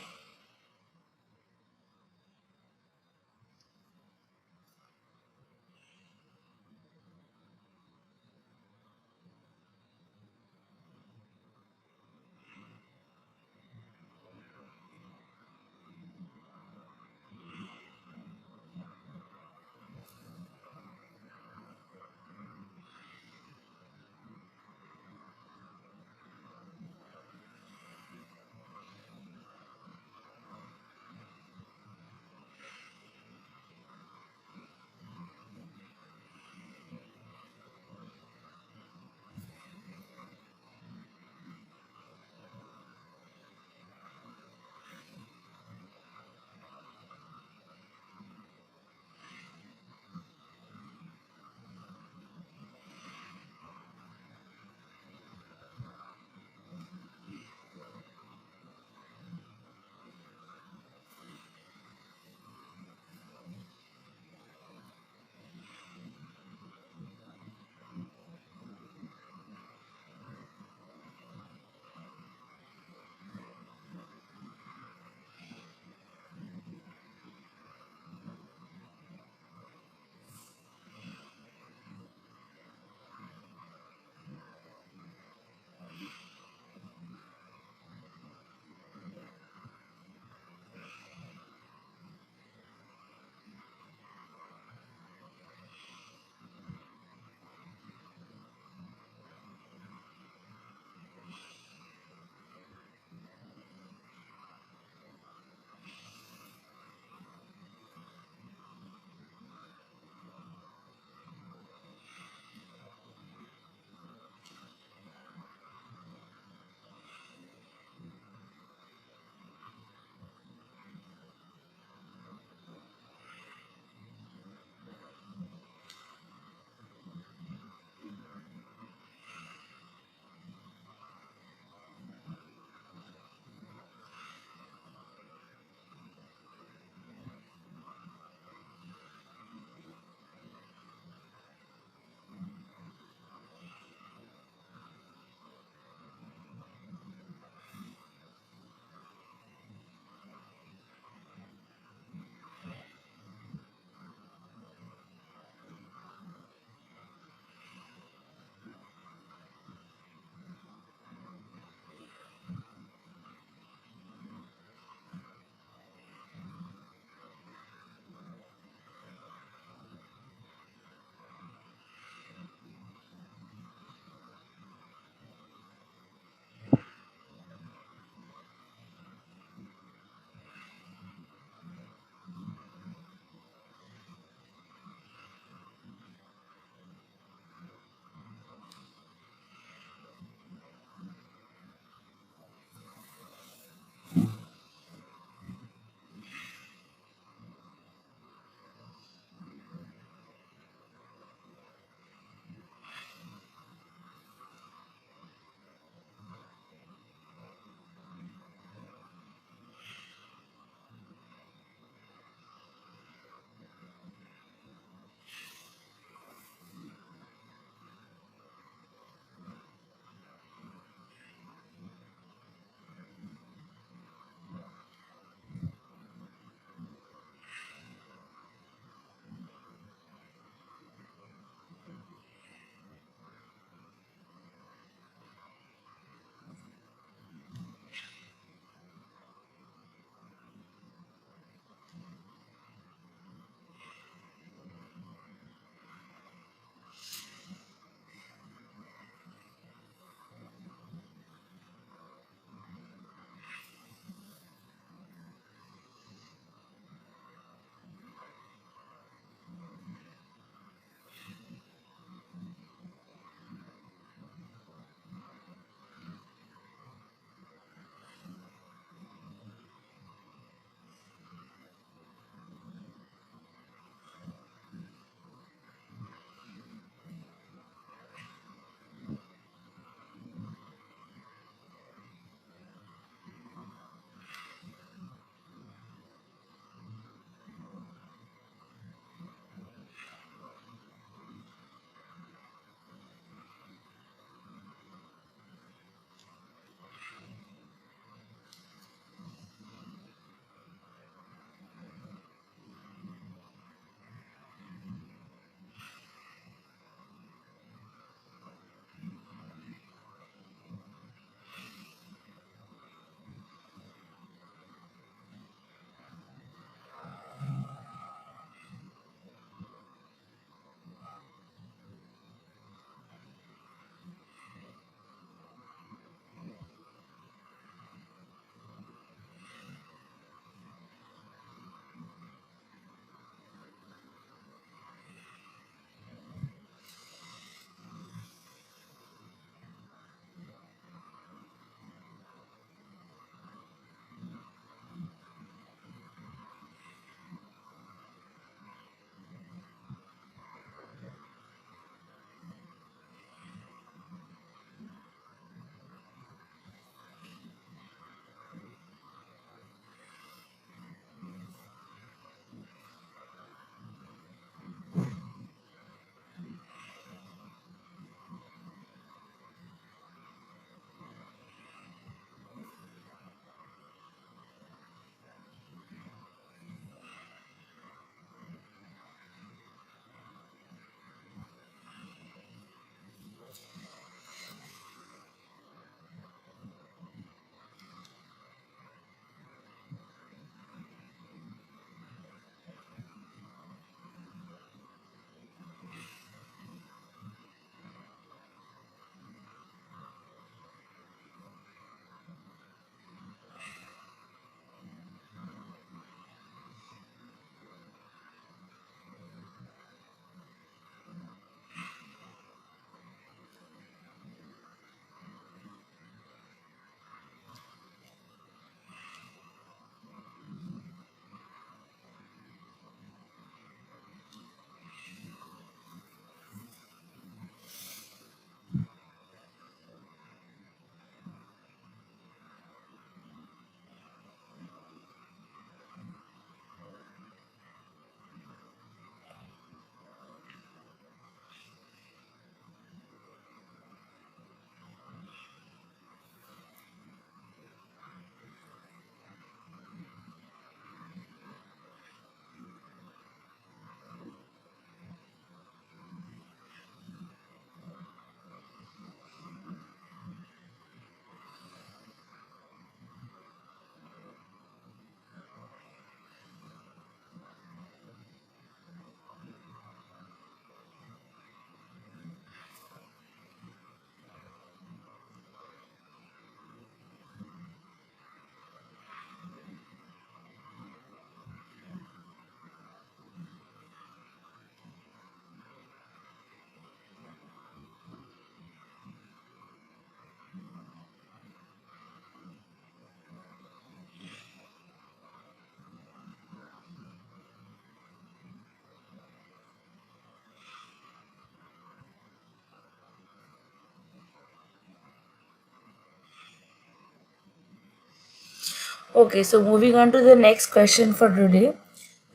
Okay, so moving on to the next question for today.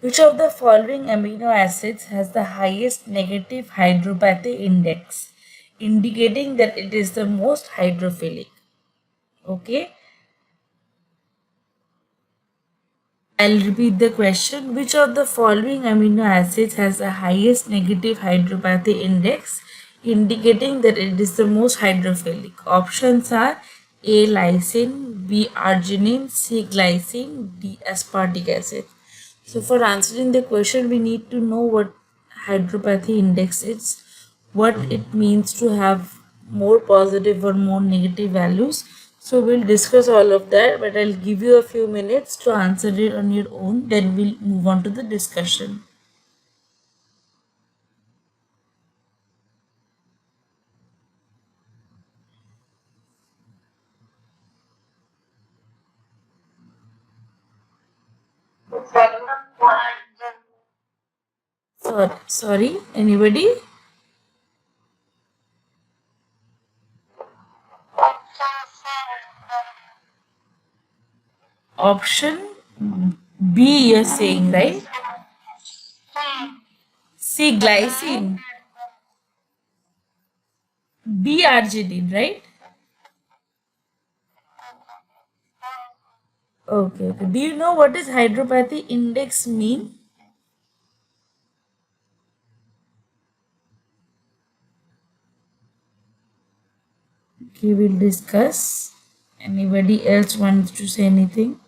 Which of the following amino acids has the highest negative hydropathy index, indicating that it is the most hydrophilic? Okay, I'll repeat the question. Which of the following amino acids has the highest negative hydropathy index, indicating that it is the most hydrophilic? Options are A. Lysine, B. Arginine, C. Glycine, D. Aspartic acid. So for answering the question, we need to know what hydropathy index is, what it means to have more positive or more negative values. So we'll discuss all of that, but I'll give you a few minutes to answer it on your own. Then we'll move on to the discussion. Sorry, anybody? Option B, you're saying, right? C, glycine. B, arginine, right? Okay, okay. Do you know what is hydropathy index mean? Okay, we'll discuss. Anybody else wants to say anything?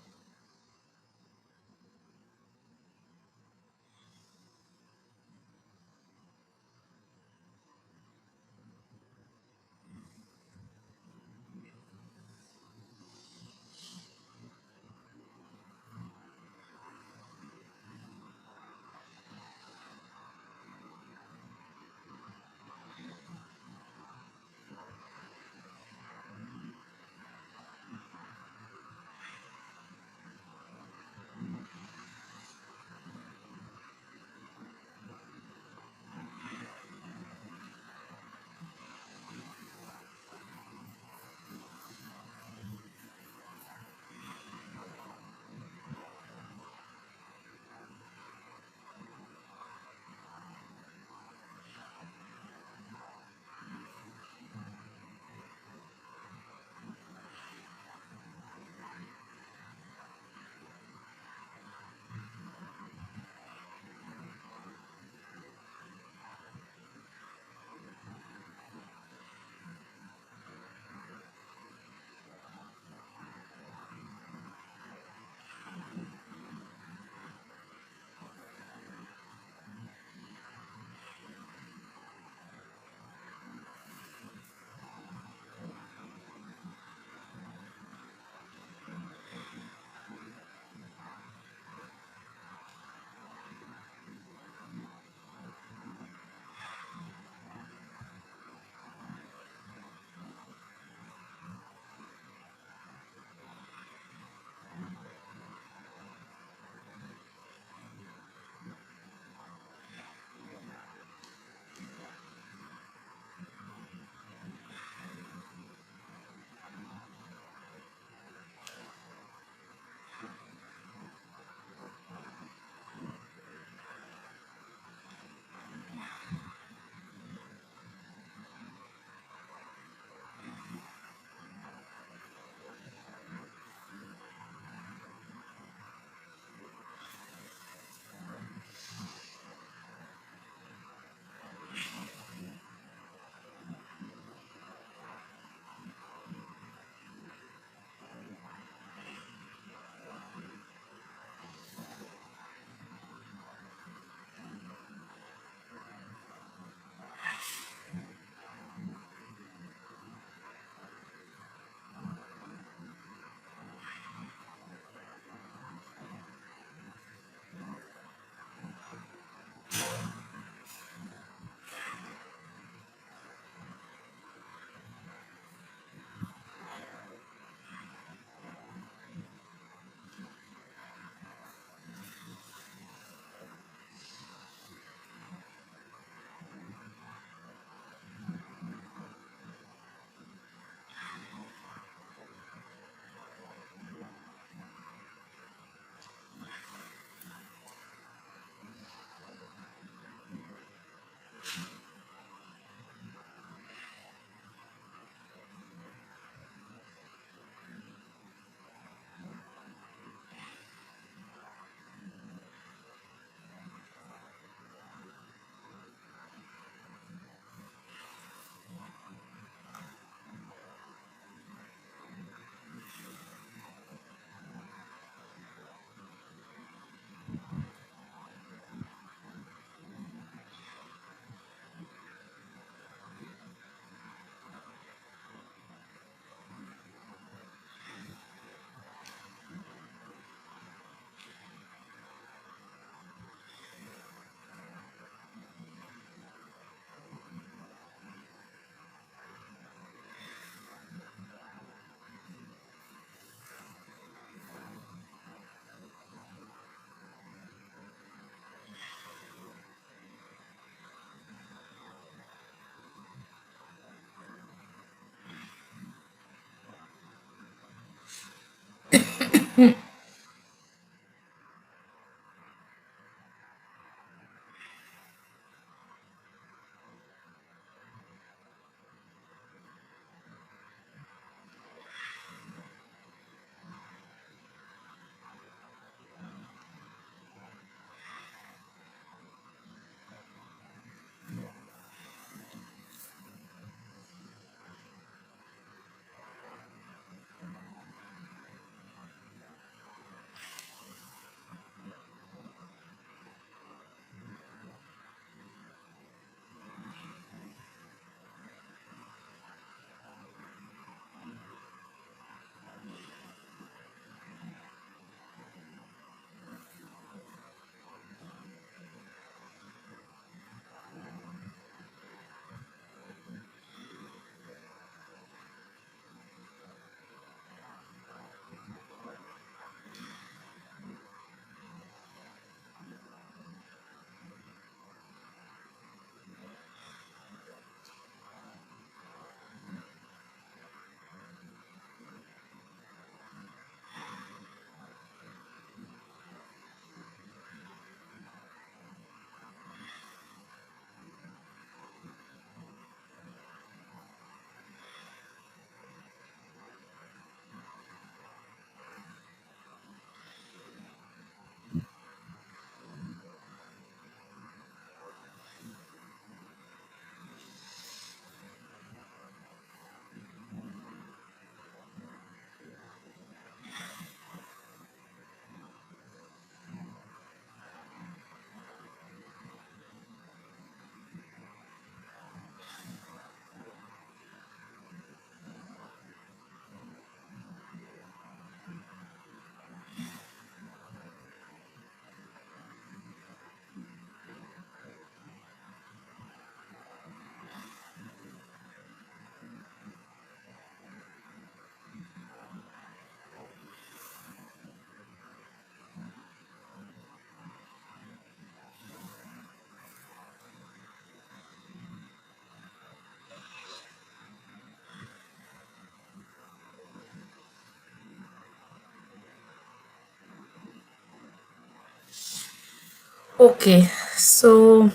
Okay, so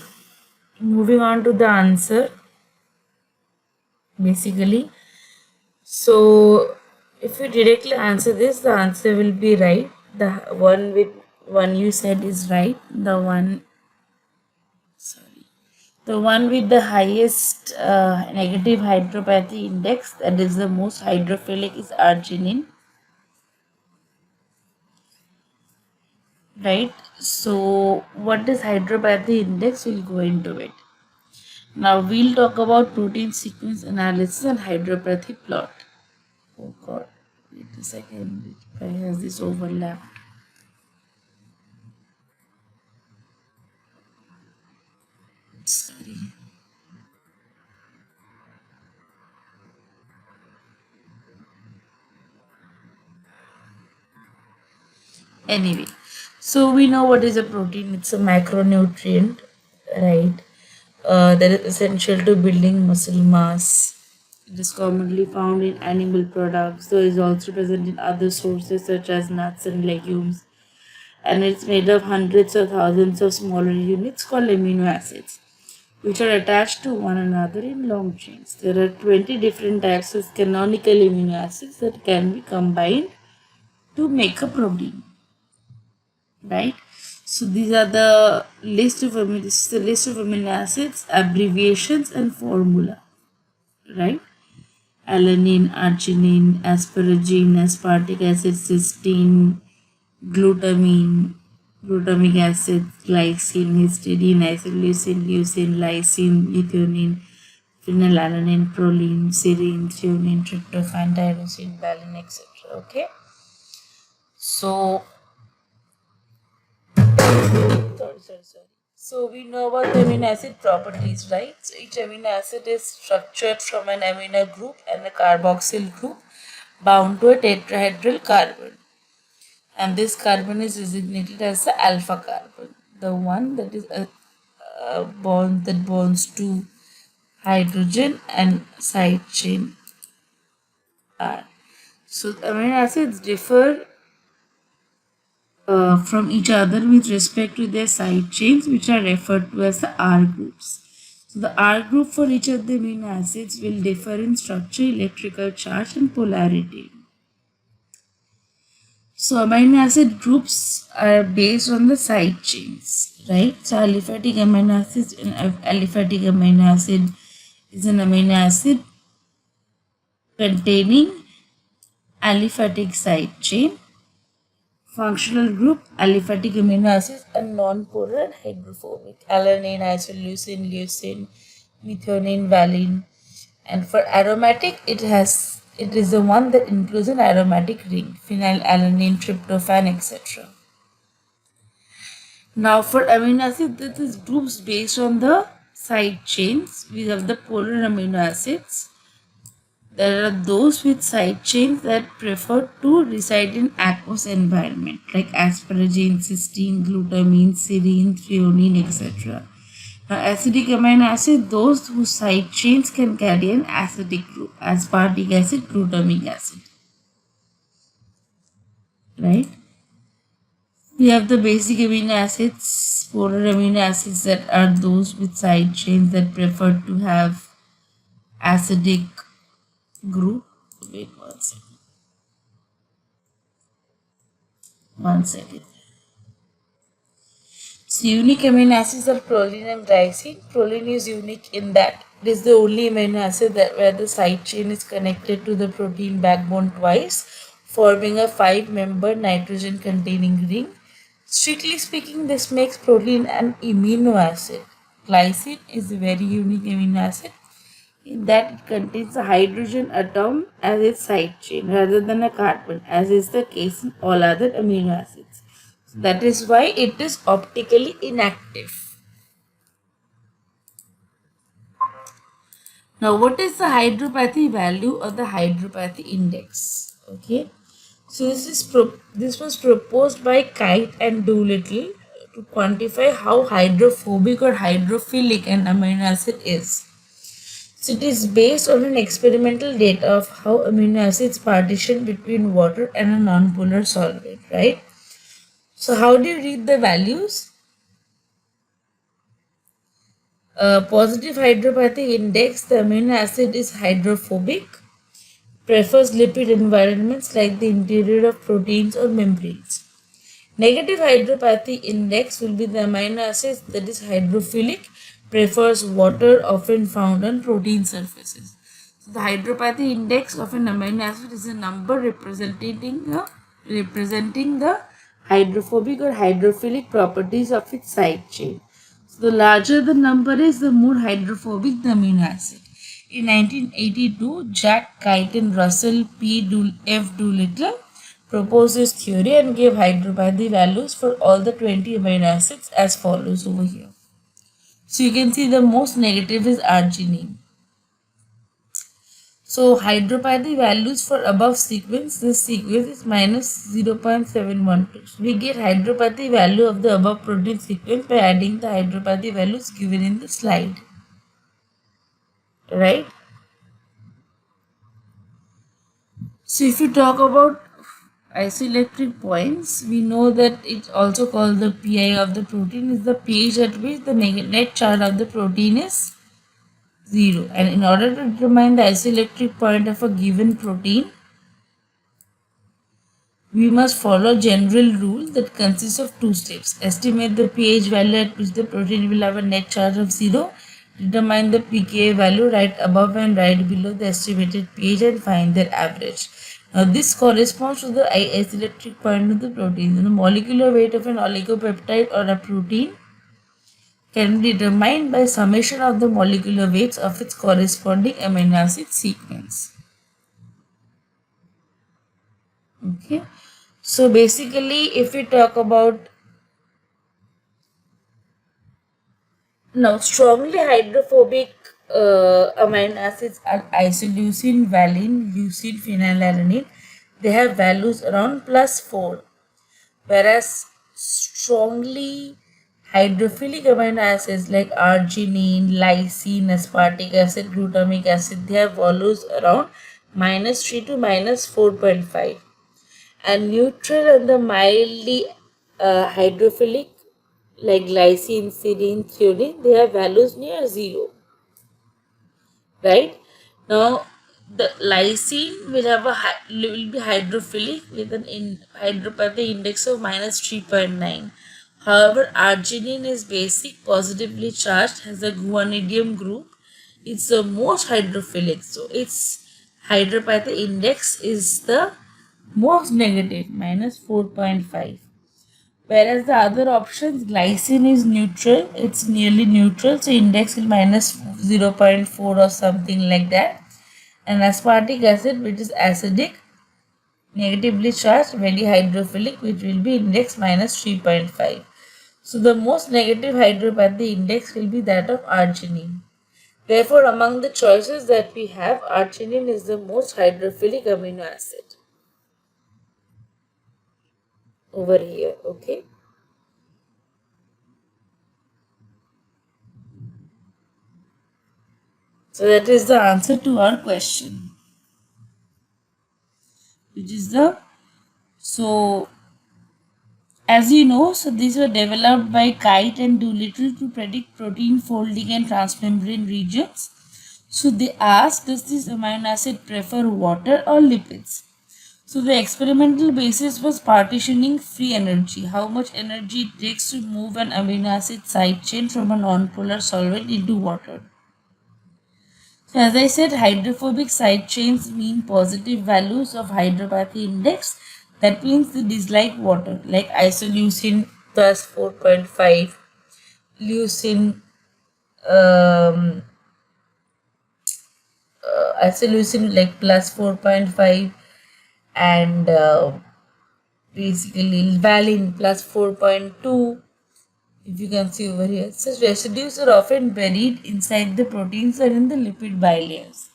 moving on to the answer, basically. So, if you directly answer this, the answer will be right. The one you said is right. The one with the highest negative hydropathy index, that is the most hydrophilic, is arginine, right? So, what is hydropathy index? We'll go into it. Now, we'll talk about protein sequence analysis and hydropathy plot. Oh God, wait a second. Why has this overlap? Sorry. Anyway, so we know what is a protein. It's a macronutrient, right? That is essential to building muscle mass. It is commonly found in animal products, though it is also present in other sources such as nuts and legumes. And it's made of hundreds or thousands of smaller units called amino acids, which are attached to one another in long chains. There are 20 different types of canonical amino acids that can be combined to make a protein, right? So these are the list of this is the list of amino acids, abbreviations, and formula, right? Alanine, arginine, asparagine, aspartic acid, cysteine, glutamine, glutamic acid, glycine, histidine, isoleucine, leucine, lysine, methionine, phenylalanine, proline, serine, threonine, tryptophan, tyrosine, valine, etc. Okay. So, sorry. So we know about the amino acid properties, right? So each amino acid is structured from an amino group and a carboxyl group bound to a tetrahedral carbon. And this carbon is designated as the alpha carbon, the one that is a bond that bonds to hydrogen and side chain R. So amino acids differ from each other with respect to their side chains, which are referred to as the R groups. So the R group for each of the amino acids will differ in structure, electrical charge, and polarity. So amino acid groups are based on the side chains, right? So aliphatic amino acids, aliphatic amino acid is an amino acid containing aliphatic side chain. Functional group, aliphatic amino acids are non-polar and hydrophobic. Alanine, isoleucine, leucine, methionine, valine. And for aromatic, it is the one that includes an aromatic ring, phenylalanine, tryptophan, etc. Now for amino acid, this is groups based on the side chains. We have the polar amino acids. There are those with side chains that prefer to reside in aqueous environment like asparagine, cysteine, glutamine, serine, threonine, etc. Now acidic amino acid, those whose side chains can carry an acidic group, aspartic acid, glutamic acid. Right? We have the basic amino acids, polar amino acids that are those with side chains that prefer to have acidic group. Wait 1 second. 1 second. So unique amino acids are proline and glycine. Proline is unique in that it is the only amino acid that where the side chain is connected to the protein backbone twice, forming a 5-membered nitrogen containing ring. Strictly speaking, this makes proline an amino acid. Glycine is a very unique amino acid in that it contains a hydrogen atom as its side chain rather than a carbon, as is the case in all other amino acids. So that is why it is optically inactive. Now, what is the hydropathy value or the hydropathy index? Okay, so this was proposed by Kite and Doolittle to quantify how hydrophobic or hydrophilic an amino acid is. So it is based on an experimental data of how amino acids partition between water and a non-polar solvent, right? So how do you read the values? Positive hydropathic index, the amino acid is hydrophobic, prefers lipid environments like the interior of proteins or membranes. Negative hydropathic index will be the amino acid that is hydrophilic, prefers water often found on protein surfaces. So the hydropathic index of an amino acid is a number representing the hydrophobic or hydrophilic properties of its side chain. So the larger the number is, the more hydrophobic the amino acid. In 1982, Jack Kite and Russell F. Doolittle proposed this theory and gave hydropathy values for all the 20 amino acids as follows over here. So you can see the most negative is arginine. So hydropathy values for above sequence, this sequence is minus 0.712. So we get hydropathy value of the above protein sequence by adding the hydropathy values given in the slide. Right? So if you talk about isoelectric points, we know that it's also called the pi of the protein is the pH at which the net charge of the protein is 0. And in order to determine the isoelectric point of a given protein, we must follow a general rule that consists of 2 steps. Estimate the pH value at which the protein will have a net charge of 0. Determine the pKa value right above and right below the estimated pH and find their average. Now this corresponds to the isoelectric point of the protein. The molecular weight of an oligopeptide or a protein can be determined by summation of the molecular weights of its corresponding amino acid sequence. Okay, so basically if we talk about now strongly hydrophobic amino acids are isoleucine, valine, leucine, phenylalanine. They have values around +4, whereas strongly hydrophilic amino acids like arginine, lysine, aspartic acid, glutamic acid, they have values around -3 to -4.5. And neutral and the mildly hydrophilic like glycine, serine, threonine, they have values near 0. Right? Now, the lysine will have will be hydrophilic with an hydropathic index of minus 3.9. However, arginine is basic, positively charged, has a guanidinium group. It's the most hydrophilic, so its hydropathic index is the most negative, minus 4.5. Whereas the other options, glycine is neutral, it's nearly neutral, so index is minus 0.4 or something like that. And aspartic acid, which is acidic, negatively charged, very hydrophilic, which will be index minus 3.5. So the most negative hydropathy index will be that of arginine. Therefore, among the choices that we have, arginine is the most hydrophilic amino acid over here. Okay. So that is the answer to our question, which is the, so as you know, so these were developed by Kite and Doolittle to predict protein folding and transmembrane regions. So they asked, does this amino acid prefer water or lipids? So the experimental basis was partitioning free energy, how much energy it takes to move an amino acid side chain from a nonpolar solvent into water. So as I said, hydrophobic side chains mean positive values of hydropathy index. That means they dislike water, like isoleucine plus 4.5, leucine, um, isoleucine like plus 4.5, and basically valine plus 4.2. If you can see over here, such residues are often buried inside the proteins or in the lipid bilayers.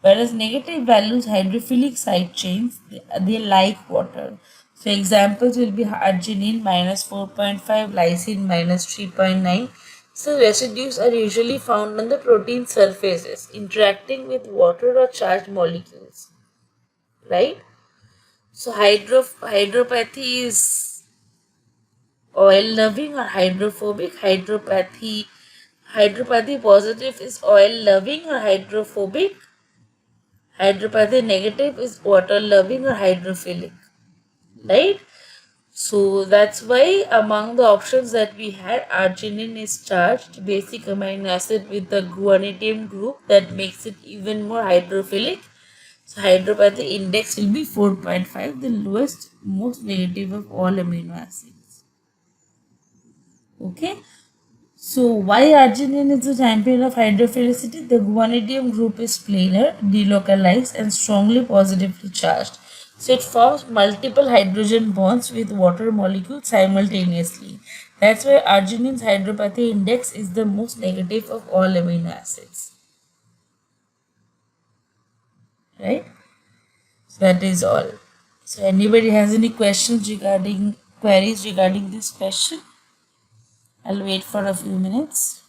Whereas negative values, hydrophilic side chains, they like water. So examples will be arginine minus 4.5, lysine minus 3.9. So residues are usually found on the protein surfaces, interacting with water or charged molecules. Right? So hydropathy is oil loving or hydrophobic. Hydropathy positive is oil loving or hydrophobic. Hydropathy negative is water loving or hydrophilic. Right? So that's why among the options that we had, arginine is charged, basic amino acid with the guanidinium group that makes it even more hydrophilic. So hydropathy index will be 4.5, the lowest, most negative of all amino acids. Okay. So why arginine is the champion of hydrophilicity? The guanidinium group is planar, delocalized and strongly positively charged. So it forms multiple hydrogen bonds with water molecules simultaneously. That's why arginine's hydropathy index is the most negative of all amino acids. Right? So that is all. So anybody has any queries regarding this question? I'll wait for a few minutes.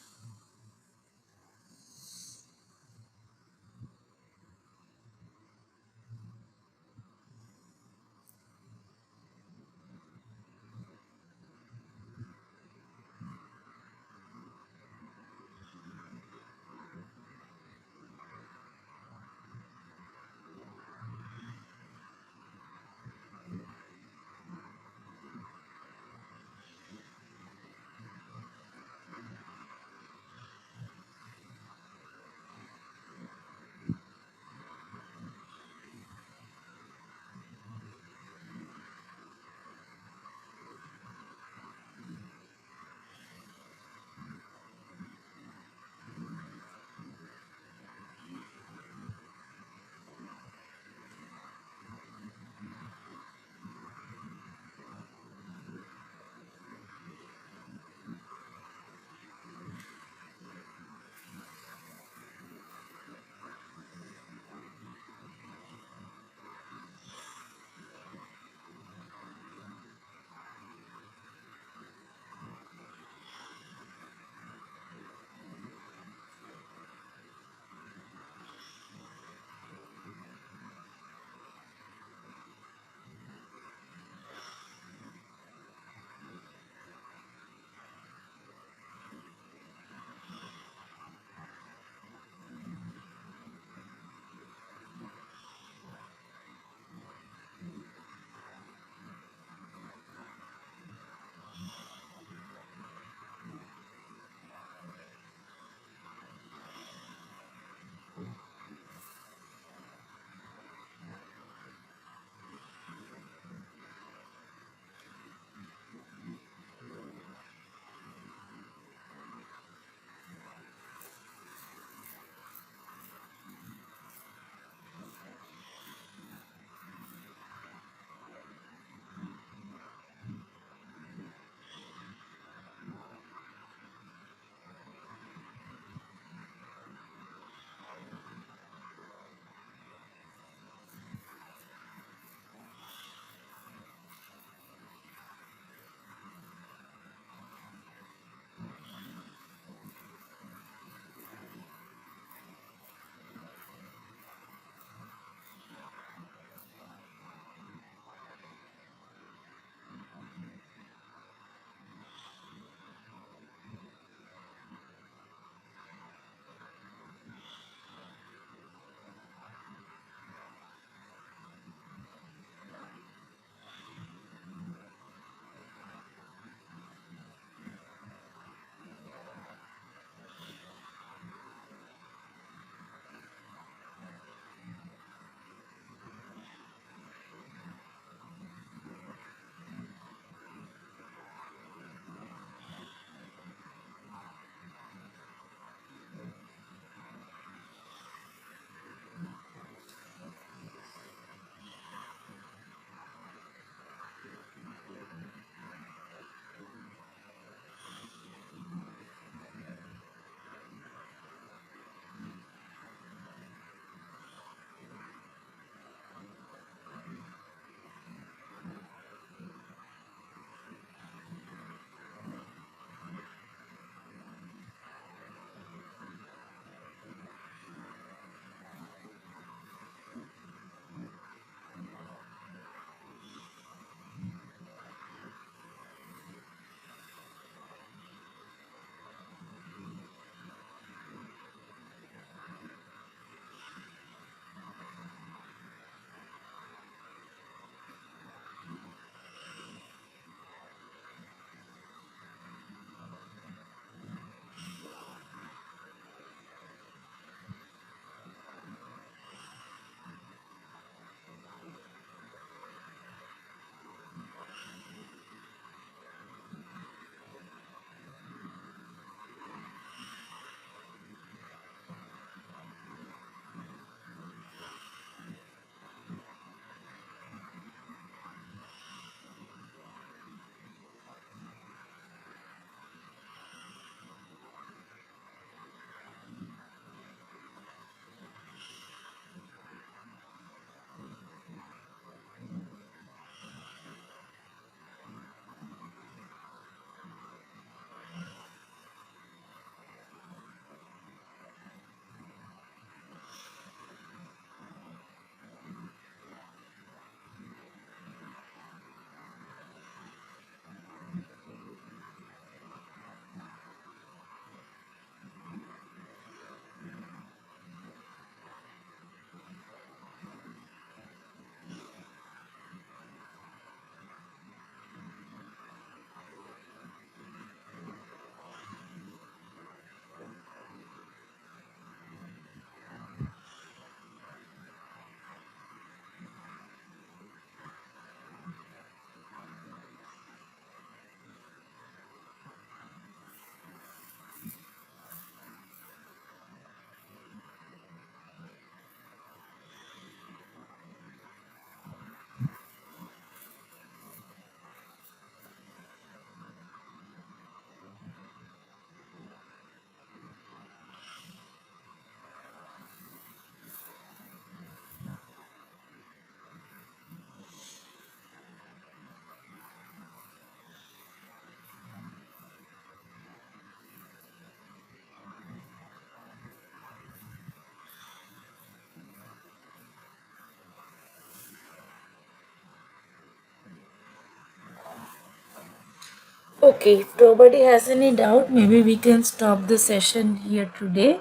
Okay, if nobody has any doubt, maybe we can stop the session here today,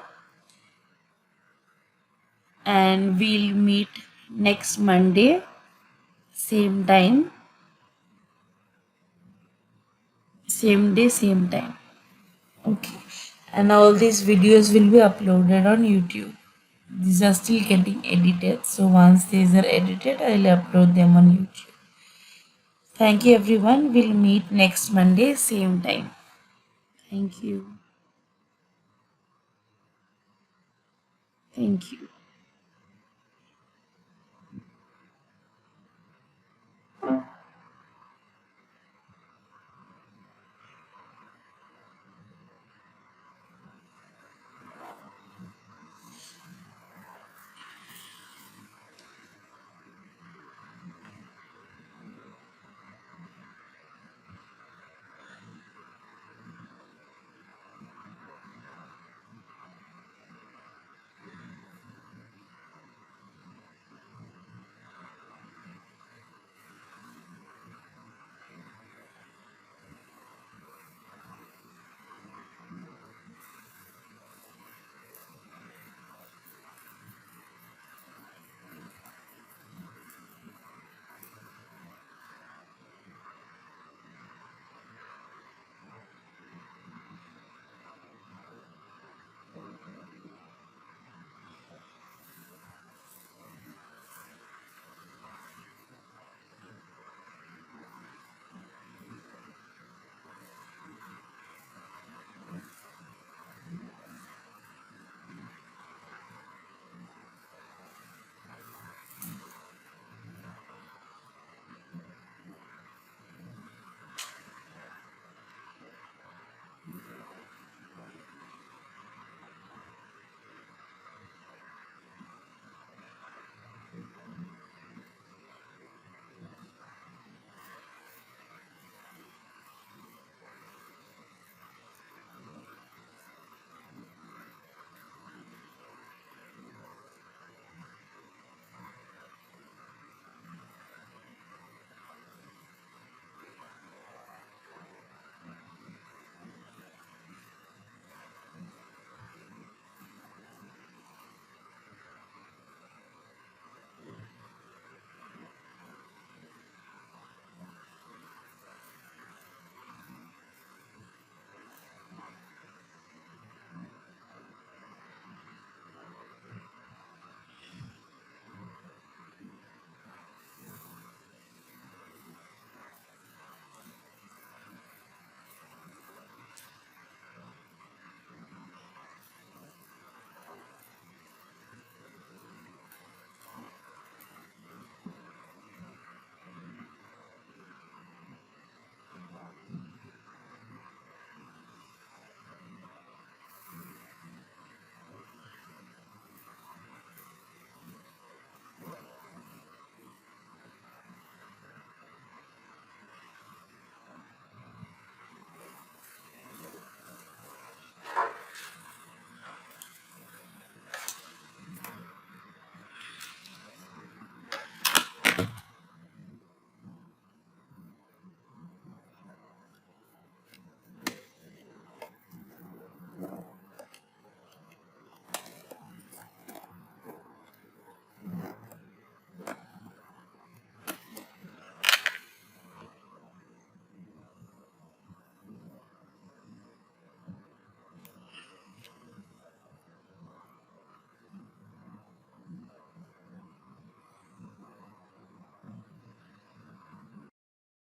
and we'll meet next Monday, same time, same day, same time. Okay, and all these videos will be uploaded on YouTube. These are still getting edited, so once these are edited, I'll upload them on YouTube. Thank you everyone. We'll meet next Monday, same time. Thank you. Thank you.